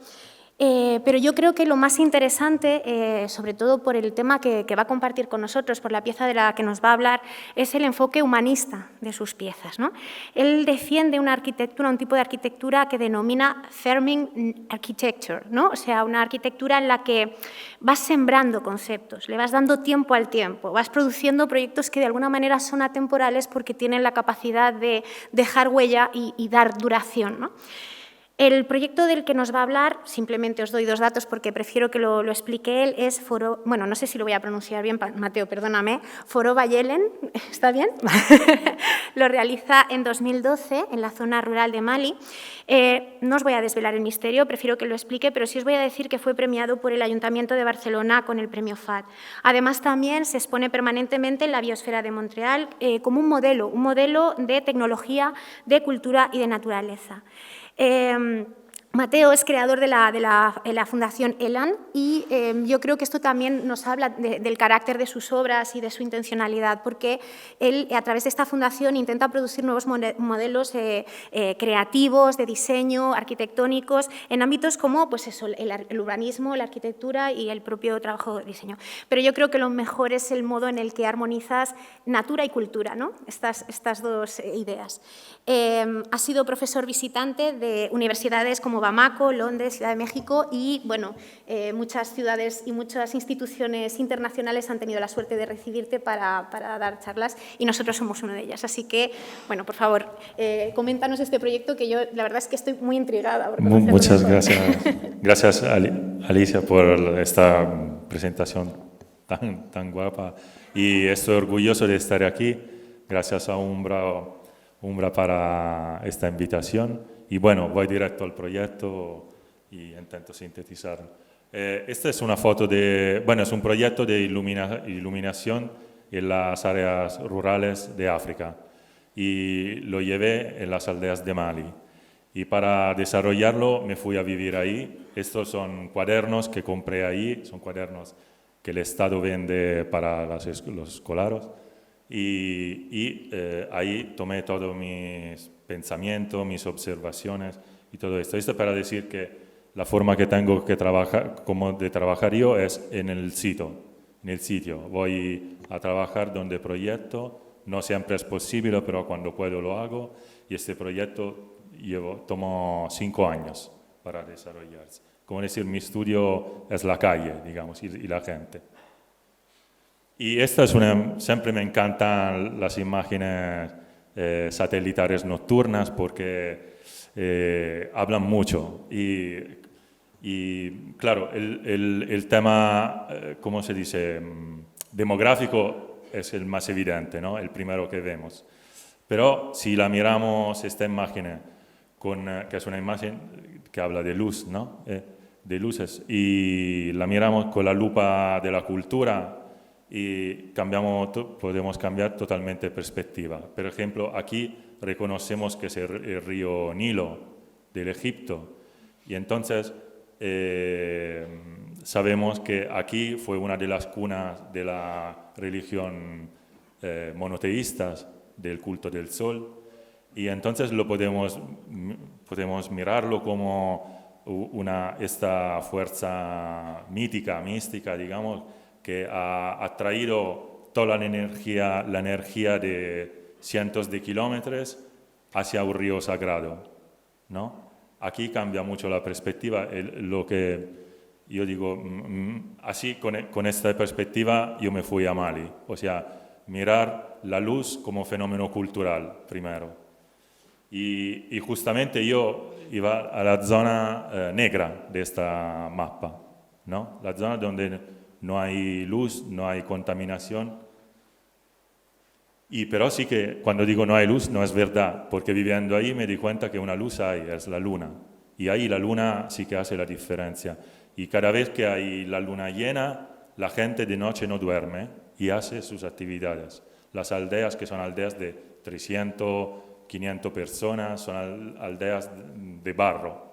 Speaker 1: Pero yo creo que lo más interesante, sobre todo por el tema que va a compartir con nosotros, por la pieza de la que nos va a hablar, es el enfoque humanista de sus piezas, ¿no? Él defiende una arquitectura, un tipo de arquitectura que denomina Farming Architecture, ¿no? O sea, una arquitectura en la que vas sembrando conceptos, le vas dando tiempo al tiempo, vas produciendo proyectos que de alguna manera son atemporales porque tienen la capacidad de dejar huella y dar duración, ¿no? El proyecto del que nos va a hablar, simplemente os doy 2 datos porque prefiero que lo explique él, es Foro, bueno, no sé si lo voy a pronunciar bien, Mateo, perdóname, Foro Bayelen, ¿está bien? Lo realiza en 2012 en la zona rural de Mali. No os voy a desvelar el misterio, prefiero que lo explique, pero sí os voy a decir que fue premiado por el Ayuntamiento de Barcelona con el premio FAD. Además, también se expone permanentemente en la Biosfera de Montreal como un modelo de tecnología, de cultura y de naturaleza. Mateo es creador de la Fundación Elan y yo creo que esto también nos habla del carácter de sus obras y de su intencionalidad, porque él, a través de esta fundación, intenta producir nuevos modelos creativos, de diseño, arquitectónicos, en ámbitos como pues eso, el urbanismo, la arquitectura y el propio trabajo de diseño. Pero yo creo que lo mejor es el modo en el que armonizas natura y cultura, ¿no? Estas 2 ideas. Ha sido profesor visitante de universidades como Bamako, Londres, Ciudad de México y, bueno, muchas ciudades y muchas instituciones internacionales han tenido la suerte de recibirte para dar charlas y nosotros somos una de ellas. Así que, bueno, por favor, coméntanos este proyecto que yo, la verdad es que estoy muy intrigada.
Speaker 6: Muchas gracias. Gracias, Alicia, por esta presentación tan guapa y estoy orgulloso de estar aquí. Gracias a Umbra para esta invitación. Y bueno, voy directo al proyecto y intento sintetizar. Esta es una foto es un proyecto de iluminación en las áreas rurales de África y lo llevé en las aldeas de Mali. Y para desarrollarlo me fui a vivir ahí. Estos son cuadernos que compré ahí, son cuadernos que el Estado vende para los escolares. Y ahí tomé todos mis pensamientos, mis observaciones y todo esto. Esto para decir que la forma que tengo que trabajar yo es en el sitio. Voy a trabajar donde proyecto, no siempre es posible, pero cuando puedo lo hago. Y este proyecto tomó 5 años para desarrollarse. Como decir, mi estudio es la calle, digamos, y la gente. Y siempre me encantan las imágenes satelitales nocturnas porque hablan mucho. Y claro, el tema, ¿cómo se dice? Demográfico es el más evidente, ¿no? El primero que vemos. Pero si la miramos, esta imagen, que es una imagen que habla de luz, ¿no? De luces, y la miramos con la lupa de la cultura, y podemos cambiar totalmente perspectiva. Por ejemplo, aquí reconocemos que es el río Nilo del Egipto y entonces sabemos que aquí fue una de las cunas de la religión monoteísta del culto del sol y entonces podemos mirarlo como esta fuerza mística, digamos, que ha traído toda la energía de cientos de kilómetros hacia un río sagrado, ¿no? Aquí cambia mucho la perspectiva. Lo que yo digo, así con esta perspectiva yo me fui a Mali, o sea, mirar la luz como fenómeno cultural primero. Y justamente yo iba a la zona negra de esta mapa, ¿no? La zona donde no hay luz, no hay contaminación. Pero sí que cuando digo no hay luz no es verdad, porque viviendo ahí me di cuenta que una luz hay, es la luna. Y ahí la luna sí que hace la diferencia. Y cada vez que hay la luna llena, la gente de noche no duerme y hace sus actividades. Las aldeas, que son aldeas de 300, 500 personas, son aldeas de barro.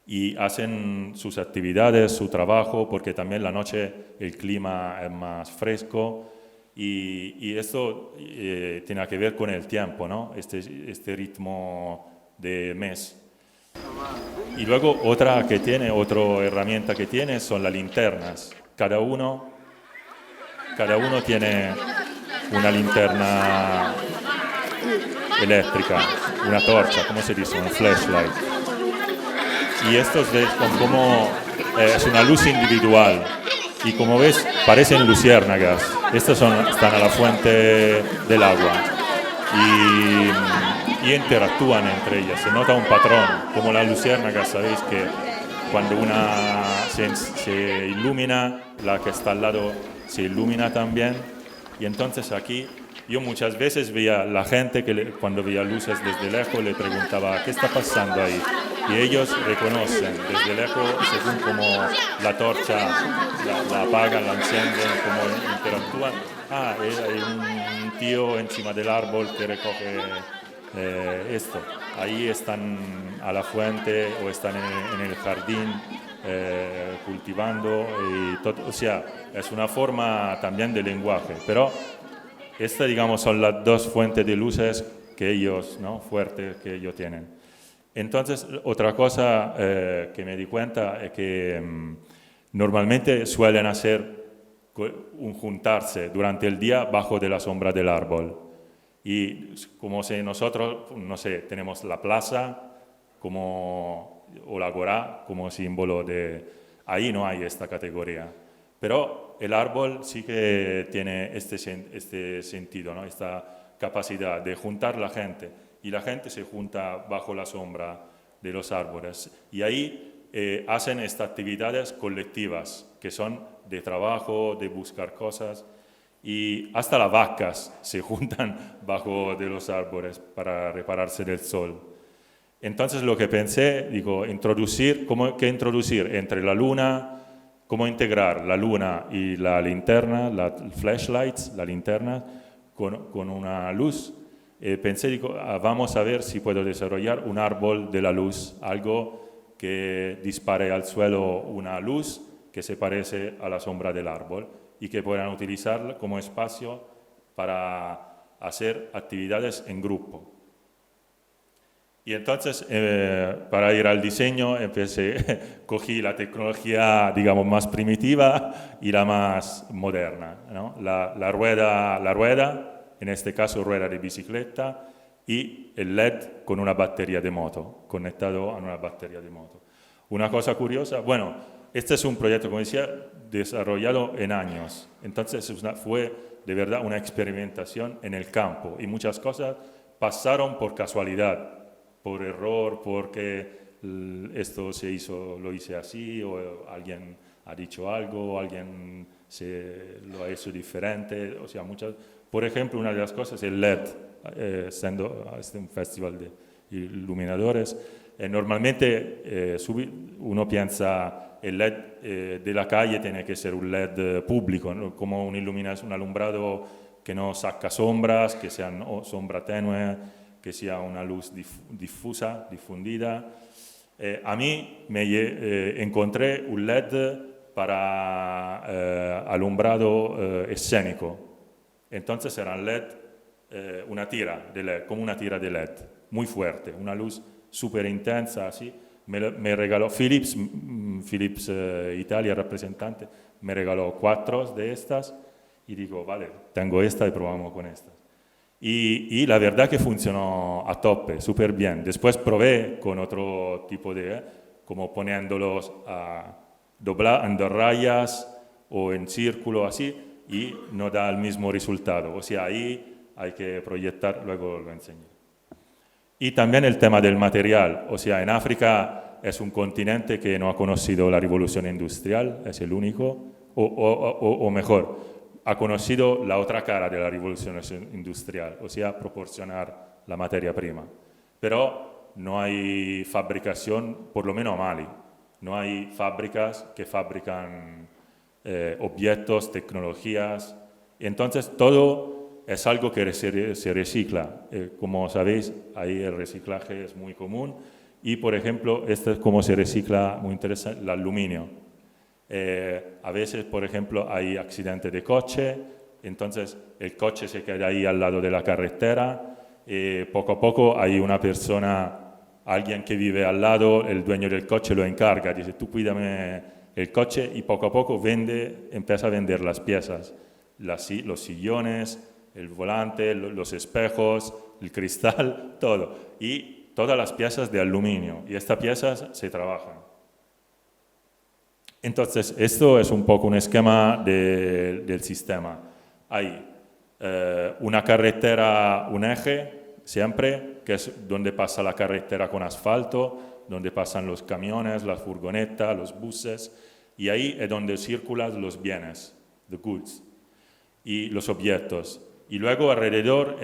Speaker 6: Y hacen sus actividades, su trabajo, porque también la noche el clima es más fresco y esto tiene que ver con el tiempo, ¿no? Este ritmo de mes. Y luego otra herramienta que tiene son las linternas. Cada uno tiene una linterna eléctrica, una torcha, ¿cómo se dice? Un flashlight. Y esto es una luz individual y como ves parecen luciérnagas. Estas están a la fuente del agua y interactúan entre ellas. Se nota un patrón, como la luciérnaga, sabéis que cuando una se ilumina, la que está al lado se ilumina también. Y entonces aquí yo muchas veces veía la gente que cuando veía luces desde lejos le preguntaba ¿qué está pasando ahí? Y ellos reconocen desde lejos según como la torcha la apagan, la encienden, cómo interactúan. Ah, hay un tío encima del árbol que recoge esto. Ahí están a la fuente o están en el jardín cultivando. Y todo, o sea, es una forma también de lenguaje. Pero estas, digamos, son las dos fuentes de luces que ellos, ¿no? Fuertes que ellos tienen. Entonces, otra cosa que me di cuenta es que normalmente suelen hacer juntarse durante el día bajo de la sombra del árbol. Y como si nosotros, no sé, tenemos la plaza o la agora como símbolo de... Ahí no hay esta categoría. Pero el árbol sí que tiene este sentido, ¿no? Esta capacidad de juntar la gente. Y la gente se junta bajo la sombra de los árboles. Y ahí hacen estas actividades colectivas, que son de trabajo, de buscar cosas. Y hasta las vacas se juntan bajo de los árboles para repararse del sol. Entonces lo que pensé, digo, ¿qué introducir entre la luna? ¿Cómo integrar la luna y la linterna, la flashlights, la linterna, con una luz? Pensé, digo, vamos a ver si puedo desarrollar un árbol de la luz, algo que dispare al suelo una luz que se parece a la sombra del árbol y que puedan utilizarla como espacio para hacer actividades en grupo. Y entonces, para ir al diseño, cogí la tecnología, digamos, más primitiva y la más moderna, ¿no? La rueda, en este caso rueda de bicicleta, y el LED con una batería de moto, conectado a una batería de moto. Una cosa curiosa, bueno, este es un proyecto, como decía, desarrollado en años. Entonces fue de verdad una experimentación en el campo y muchas cosas pasaron por casualidad, por error, porque esto lo hice así, o alguien ha dicho algo, alguien lo ha hecho diferente, o sea, por ejemplo, una de las cosas es el LED, siendo un festival de iluminadores. Normalmente uno piensa el LED de la calle tiene que ser un LED público, ¿no? Como un alumbrado que no saca sombras, que sea sombra tenue, que sea una luz difusa, difundida. A mí encontré un LED para alumbrado escénico. Entonces era un LED, una tira de LED, como una tira de LED, muy fuerte, una luz súper intensa, así. Me regaló Philips, Italia, representante, me regaló 4 de estas y digo, vale, tengo esta y probamos con esta. Y la verdad que funcionó a tope, súper bien. Después probé con otro tipo como poniéndolos en 2 rayas o en círculo así, y no da el mismo resultado. O sea, ahí hay que proyectar, luego lo enseño. Y también el tema del material. O sea, en África es un continente que no ha conocido la revolución industrial, es el único, o mejor, ha conocido la otra cara de la revolución industrial, o sea, proporcionar la materia prima. Pero no hay fabricación, por lo menos a Mali, no hay fábricas que fabrican objetos, tecnologías. Entonces, todo es algo que se recicla. Como sabéis, ahí el reciclaje es muy común. Y, por ejemplo, esto es cómo se recicla, muy interesante, el aluminio. A veces, por ejemplo, hay accidentes de coche, entonces el coche se queda ahí al lado de la carretera, poco a poco hay una persona, alguien que vive al lado, el dueño del coche lo encarga, dice tú cuídame el coche, y poco a poco empieza a vender las piezas, los sillones, el volante, los espejos, el cristal, todo, y todas las piezas de aluminio, y estas piezas se trabajan. Entonces, esto es un poco un esquema del sistema. Hay una carretera, un eje, siempre, que es donde pasa la carretera con asfalto, donde pasan los camiones, las furgonetas, los buses, y ahí es donde circulan los bienes, the goods, y los objetos. Y luego alrededor,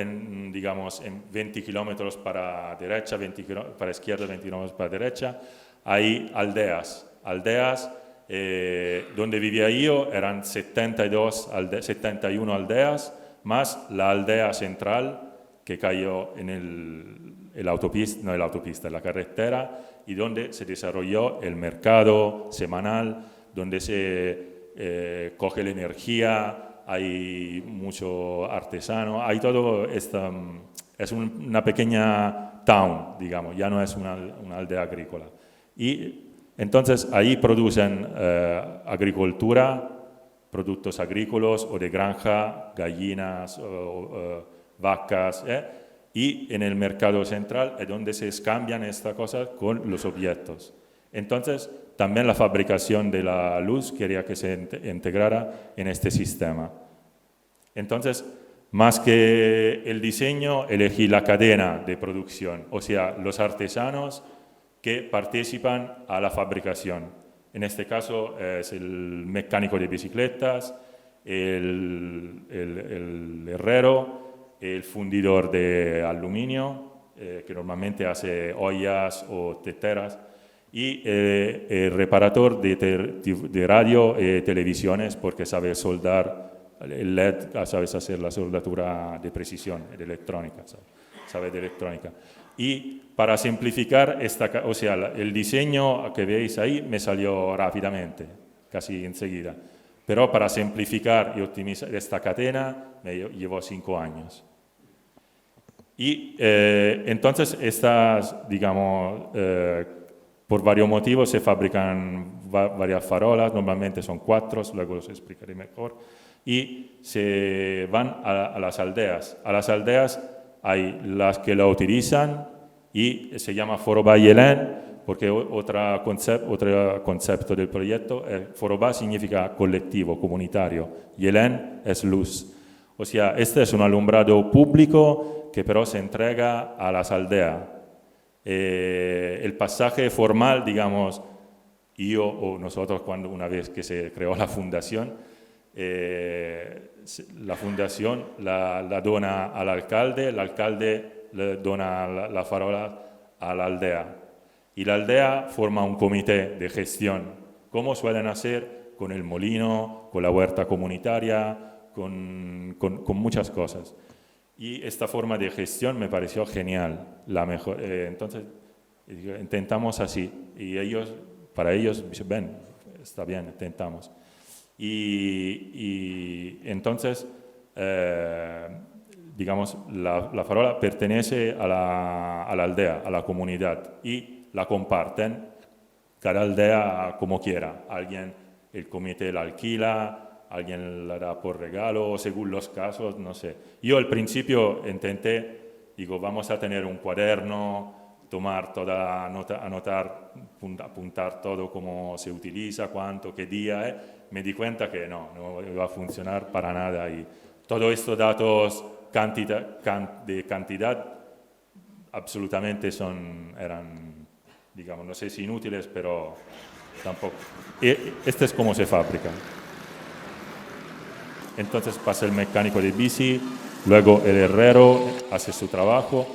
Speaker 6: digamos, en 20 kilómetros para derecha, 20 para izquierda, 20 kilómetros para derecha, hay aldeas. Donde vivía yo eran 71 aldeas, más la aldea central que cayó en la carretera, y donde se desarrolló el mercado semanal, donde se coge la energía, hay mucho artesano, hay todo esto, es una pequeña town, digamos, ya no es una aldea agrícola. Y entonces ahí producen agricultura, productos agrícolas o de granja, gallinas, vacas, y en el mercado central es donde se cambian estas cosas con los objetos. Entonces, también la fabricación de la luz quería que se integrara en este sistema. Entonces, más que el diseño, elegí la cadena de producción, o sea, los artesanos que participan a la fabricación. En este caso es el mecánico de bicicletas, el herrero, el fundidor de aluminio, que normalmente hace ollas o teteras, y el reparador de radio y televisiones, porque sabe soldar el LED, sabes hacer la soldadura de precisión, de electrónica, sabe de electrónica. Y para simplificar, o sea, el diseño que veis ahí me salió rápidamente, casi enseguida. Pero para simplificar y optimizar esta cadena me llevó 5 años. Y entonces estas, digamos, por varios motivos se fabrican varias farolas, normalmente son 4, luego los explicaré mejor, y se van a las aldeas. A las aldeas hay las que la utilizan y se llama Forobá Yelen, porque otro concepto del proyecto, Forobá significa colectivo, comunitario, Yelen es luz. O sea, este es un alumbrado público que pero se entrega a las aldeas. El pasaje formal, digamos, yo o nosotros una vez que se creó la fundación la dona al alcalde, el alcalde le dona la farola a la aldea. Y la aldea forma un comité de gestión, como suelen hacer con el molino, con la huerta comunitaria, con muchas cosas. Y esta forma de gestión me pareció genial, la mejor. Entonces intentamos así, y para ellos, ven, está bien, intentamos. Y entonces, digamos, la farola pertenece a la aldea, a la comunidad, y la comparten cada aldea como quiera. El comité la alquila, alguien la da por regalo, según los casos, no sé. Yo al principio intenté, vamos a tener un cuaderno, tomar toda nota, anotar, apuntar todo cómo se utiliza, cuánto, qué día. Me di cuenta que no iba a funcionar para nada. Y todos estos datos de cantidad absolutamente eran, digamos, no sé si inútiles, pero tampoco. Este es cómo se fabrica. Entonces pasa el mecánico de bici, luego el herrero hace su trabajo,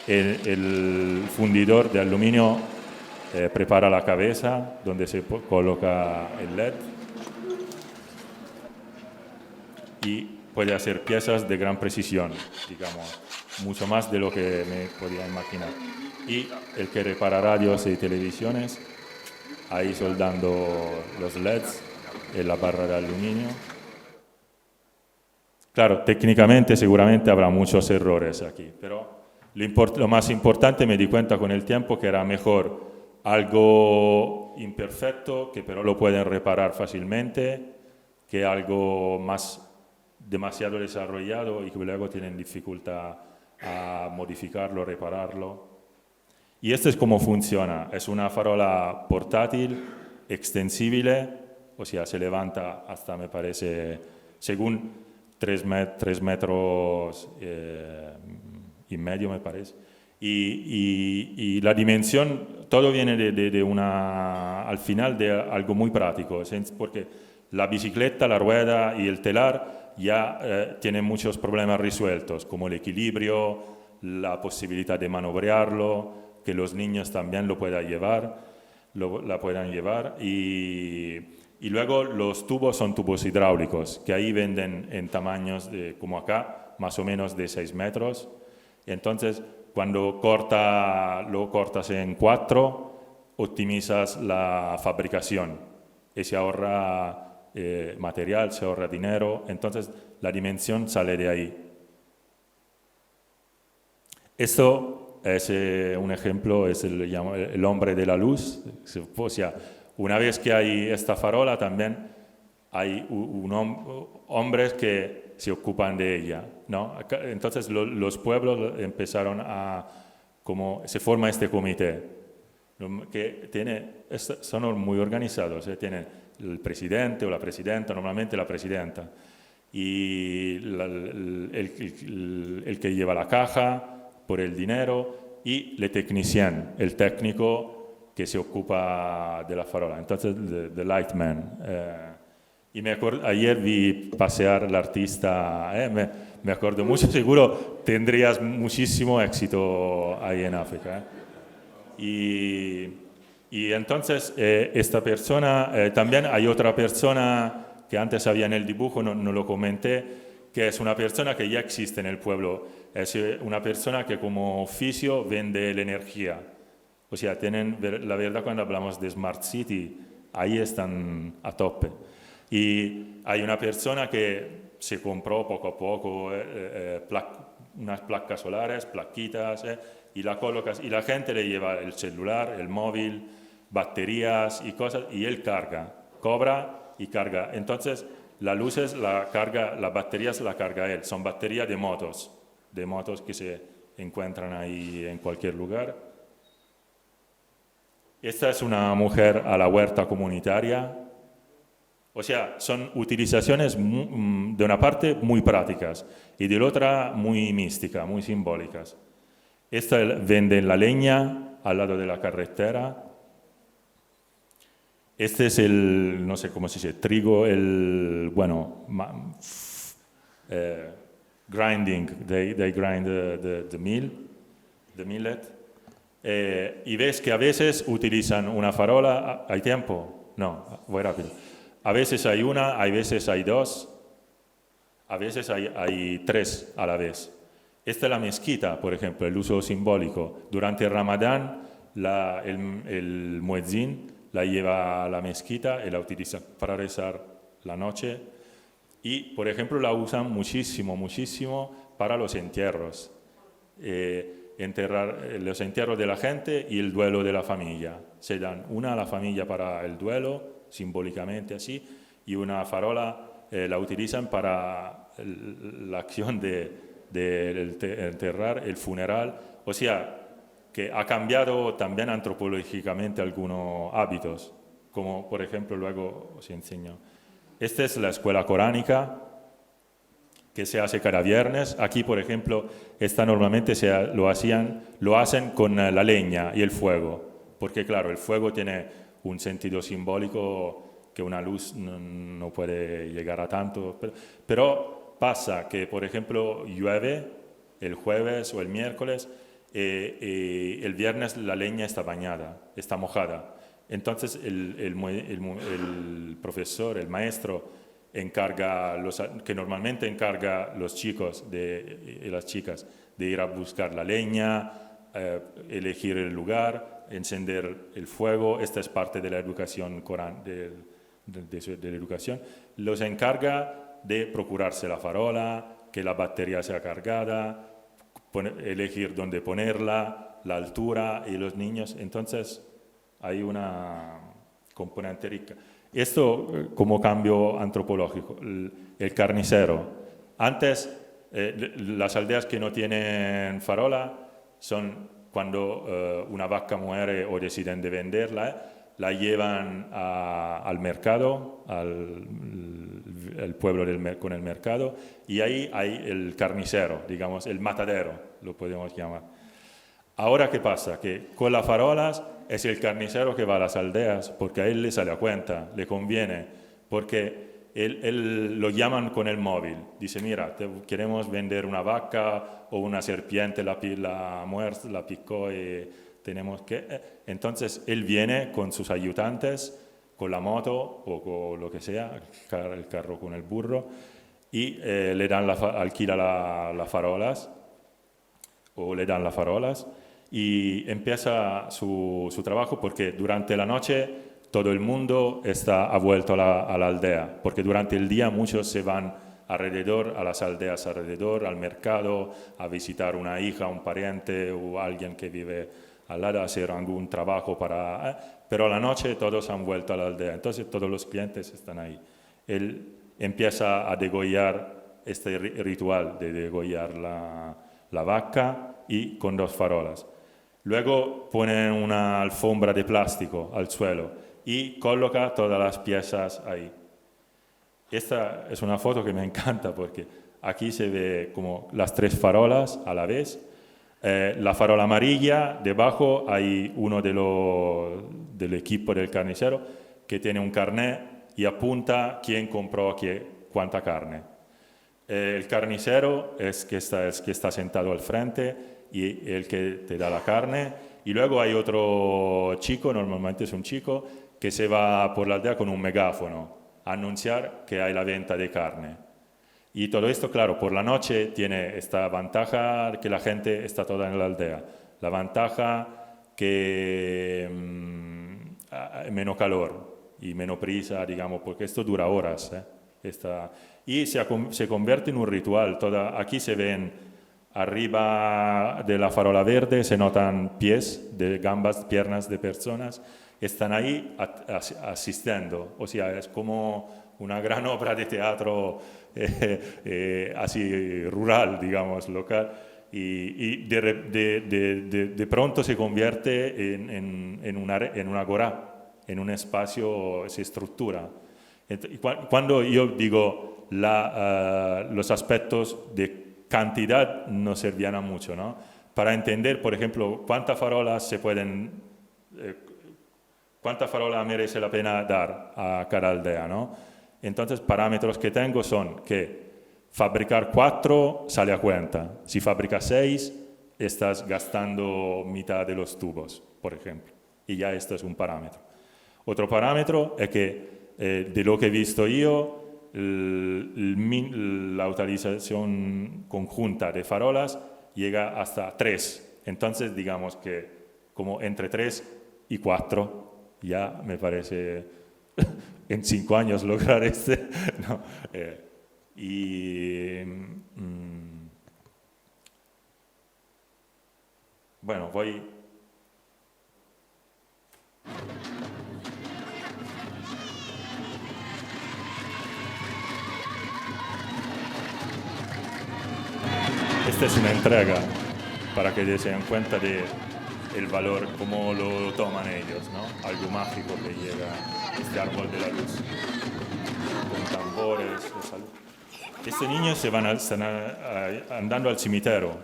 Speaker 6: el fundidor de aluminio prepara la cabeza donde se coloca el LED y puede hacer piezas de gran precisión, digamos, mucho más de lo que me podía imaginar. Y el que repara radios y televisiones, ahí soldando los LEDs en la barra de aluminio. Claro, técnicamente seguramente habrá muchos errores aquí, pero lo más importante me di cuenta con el tiempo que era mejor algo imperfecto, que pero lo pueden reparar fácilmente, que algo demasiado desarrollado y que luego tienen dificultad a modificarlo, repararlo. Y esto es cómo funciona. Es una farola portátil, extensible, o sea, se levanta hasta, me parece, según 3 metros y medio, me parece. y la dimensión, todo viene al final de algo muy práctico, porque la bicicleta, la rueda y el telar ya tienen muchos problemas resueltos, como el equilibrio, la posibilidad de maniobrarlo, que los niños también la puedan llevar. Y luego los tubos son tubos hidráulicos, que ahí venden en tamaños como acá, más o menos de 6 metros. Entonces, cuando lo cortas en 4, optimizas la fabricación y se ahorra material, se ahorra dinero. Entonces, la dimensión sale de ahí. Esto es un ejemplo, es el hombre de la luz. O sea, una vez que hay esta farola, también hay hombres que se ocupan de ella, ¿no? Entonces los pueblos empezaron se forma este comité, que son muy organizados, tienen el presidente o la presidenta, normalmente la presidenta, y el que lleva la caja por el dinero, y el technicien, el técnico que se ocupa de la farola, entonces the lightman. Y ayer vi pasear al artista, me acuerdo mucho, seguro tendrías muchísimo éxito ahí en África. Y entonces esta persona, también hay otra persona que antes había en el dibujo, no lo comenté, que es una persona que ya existe en el pueblo, es una persona que como oficio vende la energía. O sea, la verdad cuando hablamos de Smart City, ahí están a tope. Y hay una persona que se compró poco a poco unas placas solares, plaquitas, y la colocas, y la gente le lleva el celular, el móvil, baterías y cosas, y él cobra y carga. Entonces, las luces las baterías las carga él, son baterías de motos que se encuentran ahí en cualquier lugar. Esta es una mujer a la huerta comunitaria. O sea, son utilizaciones de una parte muy prácticas y de la otra muy místicas, muy simbólicas. Esta vende la leña al lado de la carretera. Este es no sé cómo se dice, trigo, grinding, they grind the millet. Y ves que a veces utilizan una farola. ¿Hay tiempo? No, voy rápido. A veces hay una, a veces hay dos, a veces hay 3 a la vez. Esta es la mezquita, por ejemplo, el uso simbólico. Durante el Ramadán, el muezzin la lleva a la mezquita y la utiliza para rezar la noche. Y, por ejemplo, la usan muchísimo para los entierros. Enterrar los entierros de la gente y el duelo de la familia. Se dan una a la familia para el duelo, simbólicamente así, y una farola la utilizan para la acción de enterrar, el funeral. O sea, que ha cambiado también antropológicamente algunos hábitos, como por ejemplo, luego os enseño. Esta es la escuela coránica, que se hace cada viernes. Aquí, por ejemplo, normalmente lo hacen con la leña y el fuego, porque claro, el fuego tiene un sentido simbólico que una luz no puede llegar a tanto. Pero pasa que, por ejemplo, llueve el jueves o el miércoles, el viernes la leña está bañada, está mojada. Entonces el profesor, el maestro, que normalmente encarga los chicos y las chicas de ir a buscar la leña, elegir el lugar, encender el fuego. Esta es parte de la educación de la educación. Los encarga de procurarse la farola, que la batería sea cargada, elegir dónde ponerla, la altura y los niños. Entonces hay una componente rica. Esto como cambio antropológico, el carnicero. Antes, las aldeas que no tienen farola son cuando una vaca muere o deciden de venderla, la llevan al mercado, al pueblo con el mercado, y ahí hay el carnicero, digamos, el matadero, lo podemos llamar. Ahora, ¿qué pasa? Que con las farolas es el carnicero que va a las aldeas, porque a él le sale a cuenta, le conviene, porque él lo llaman con el móvil. Dice, mira, queremos vender una vaca o una serpiente, la muerte, la picó y tenemos que... Entonces, él viene con sus ayudantes, con la moto o con lo que sea, el carro con el burro, y le dan alquila las farolas, o le dan las farolas, y empieza su trabajo, porque durante la noche todo el mundo ha vuelto a la aldea, porque durante el día muchos se van alrededor, a las aldeas alrededor, al mercado, a visitar una hija, un pariente o alguien que vive al lado, a hacer algún trabajo pero a la noche todos han vuelto a la aldea, entonces todos los clientes están ahí. Él empieza a degollar este ritual de degollar la vaca y con 2 farolas. Luego pone una alfombra de plástico al suelo y coloca todas las piezas ahí. Esta es una foto que me encanta porque aquí se ve como las 3 farolas a la vez. La farola amarilla, debajo hay uno del equipo del carnicero que tiene un carnet y apunta quién compró cuánta carne. El carnicero es que está sentado al frente y el que te da la carne. Y luego hay otro chico, normalmente es un chico, que se va por la aldea con un megáfono a anunciar que hay la venta de carne. Y todo esto, claro, por la noche tiene esta ventaja que la gente está toda en la aldea. La ventaja que menos calor y menos prisa, digamos, porque esto dura horas. Y se convierte en un ritual. Aquí se ven arriba de la farola verde, se notan pies, de gambas, piernas de personas. Están ahí asistiendo. O sea, es como una gran obra de teatro así rural, digamos, local. Y de pronto se convierte en una agora, en un espacio, se estructura. Cuando yo digo los aspectos de cantidad no servían a mucho, ¿no? Para entender, por ejemplo, cuántas farolas cuánta farola merece la pena dar a cada aldea, ¿no? Entonces, parámetros que tengo son que fabricar 4 sale a cuenta. Si fabricas 6, estás gastando mitad de los tubos, por ejemplo. Y ya esto es un parámetro. Otro parámetro es que, de lo que he visto yo, la utilización conjunta de farolas llega hasta 3. Entonces, digamos que como entre 3 y 4, ya me parece en 5 años lograr no, bueno, voy... Esta es una entrega para que se den cuenta del valor, cómo lo toman ellos, ¿no? Algo mágico que llega este árbol de la luz, con tambores de salud. Estos niños están andando al cementerio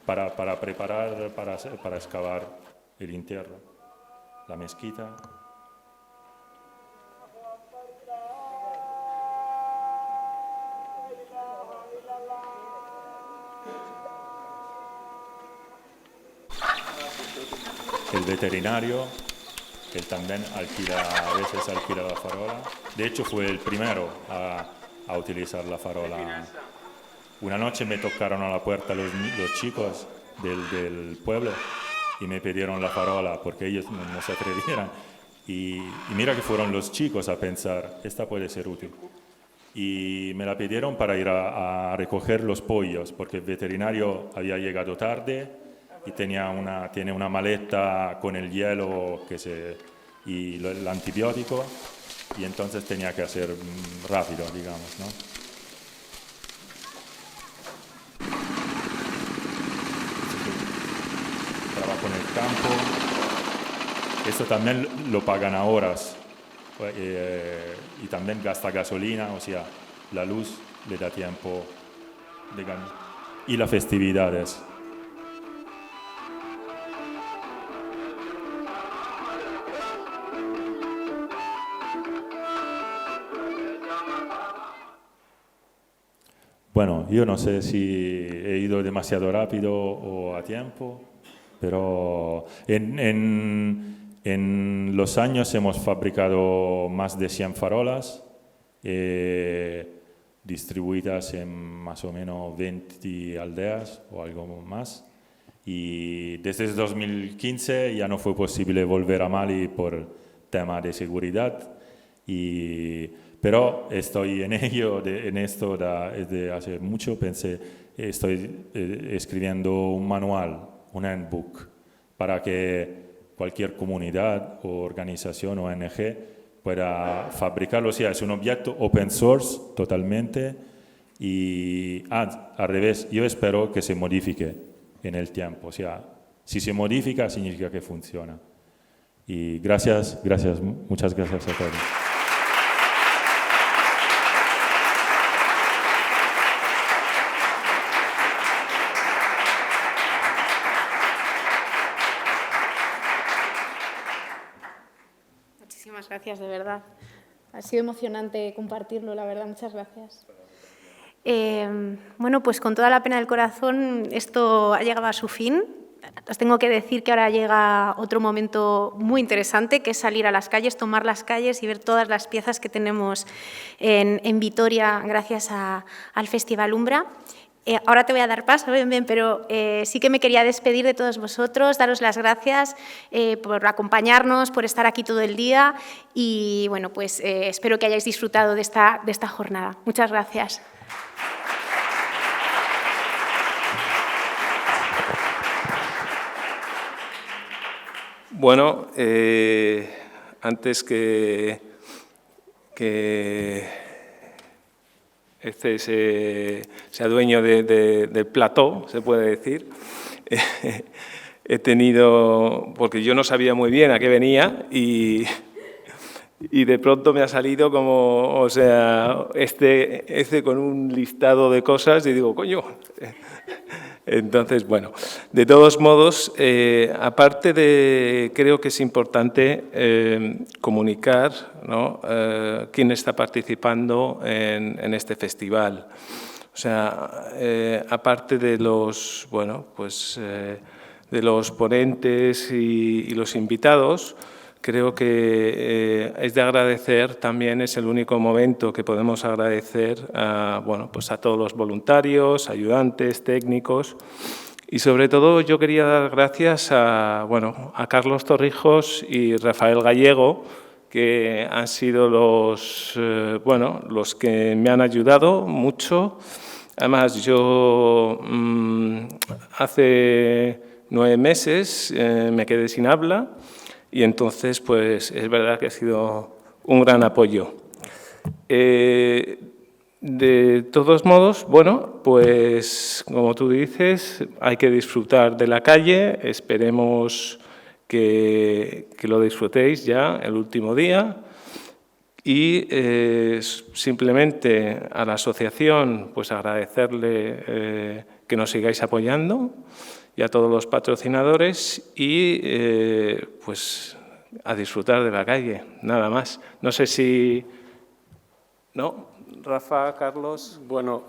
Speaker 6: para preparar, para excavar el entierro, la mezquita. El veterinario, él también a veces alquila la farola. De hecho, fue el primero a utilizar la farola. Una noche me tocaron a la puerta los chicos del pueblo y me pidieron la farola porque ellos no se atrevieran. Y mira que fueron los chicos a pensar, esta puede ser útil. Y me la pidieron para ir a recoger los pollos, porque el veterinario había llegado tarde y tiene una maleta con el hielo y el antibiótico, y entonces tenía que hacer rápido, digamos, ¿no? Trabajo en el campo. Esto también lo pagan a horas y también gasta gasolina, o sea, la luz le da tiempo de ganar. Y las festividades. Bueno, yo no sé si he ido demasiado rápido o a tiempo, pero en los años hemos fabricado más de 100 farolas, distribuidas en más o menos 20 aldeas o algo más. Y desde 2015 ya no fue posible volver a Mali por tema de seguridad, pero estoy en ello, en esto desde hace mucho. Estoy escribiendo un manual, un handbook, para que cualquier comunidad o organización o ONG pueda fabricarlo. O sea, es un objeto open source totalmente y al revés, yo espero que se modifique en el tiempo. O sea, si se modifica significa que funciona. Y gracias, muchas gracias a todos.
Speaker 1: Muchísimas gracias, de verdad. Ha sido emocionante compartirlo, la verdad. Muchas gracias. Bueno, pues con toda la pena del corazón, esto ha llegado a su fin. Os tengo que decir que ahora llega otro momento muy interesante, que es salir a las calles, tomar las calles y ver todas las piezas que tenemos en Vitoria gracias al Festival Umbra. Ahora te voy a dar paso, bien, pero sí que me quería despedir de todos vosotros, daros las gracias por acompañarnos, por estar aquí todo el día y bueno, pues espero que hayáis disfrutado de esta jornada. Muchas gracias.
Speaker 7: Bueno, antes que este sea dueño del plató, se puede decir, he tenido, porque yo no sabía muy bien a qué venía y de pronto me ha salido como, o sea, este con un listado de cosas y digo, coño. Entonces, bueno, de todos modos, aparte de, creo que es importante comunicar, ¿no? Quién está participando en este festival. O sea, aparte de los, bueno, pues, de los ponentes y los invitados, creo que es de agradecer también, es el único momento que podemos agradecer a, bueno, pues a todos los voluntarios, ayudantes, técnicos y sobre todo yo quería dar gracias a, bueno, a Carlos Torrijos y Rafael Gallego, que han sido los que me han ayudado mucho. Además, yo hace 9 meses me quedé sin habla. Y entonces, pues, es verdad que ha sido un gran apoyo. De todos modos, bueno, pues, como tú dices, hay que disfrutar de la calle. Esperemos que lo disfrutéis ya el último día. Y simplemente a la asociación, pues, agradecerle que nos sigáis apoyando y a todos los patrocinadores y pues a disfrutar de la calle, nada más. No sé si... ¿No? Rafa, Carlos...
Speaker 8: Bueno,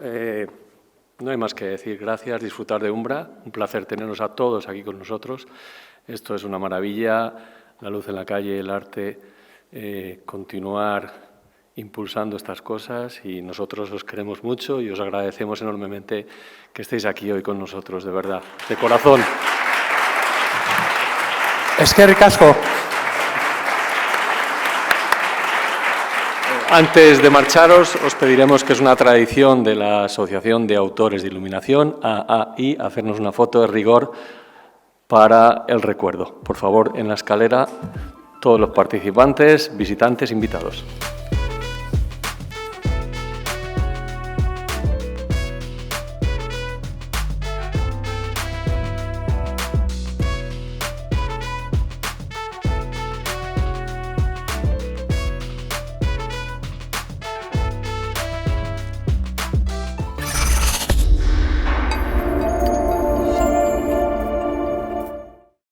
Speaker 8: no hay más que decir. Gracias, disfrutar de Umbra. Un placer tenernos a todos aquí con nosotros. Esto es una maravilla, la luz en la calle, el arte, continuar impulsando estas cosas y nosotros os queremos mucho y os agradecemos enormemente que estéis aquí hoy con nosotros, de verdad, de corazón.
Speaker 9: Eskerrik asko.
Speaker 8: Antes de marcharos, os pediremos, que es una tradición de la Asociación de Autores de Iluminación, AAI, hacernos una foto de rigor para el recuerdo. Por favor, en la escalera, todos los participantes, visitantes, invitados.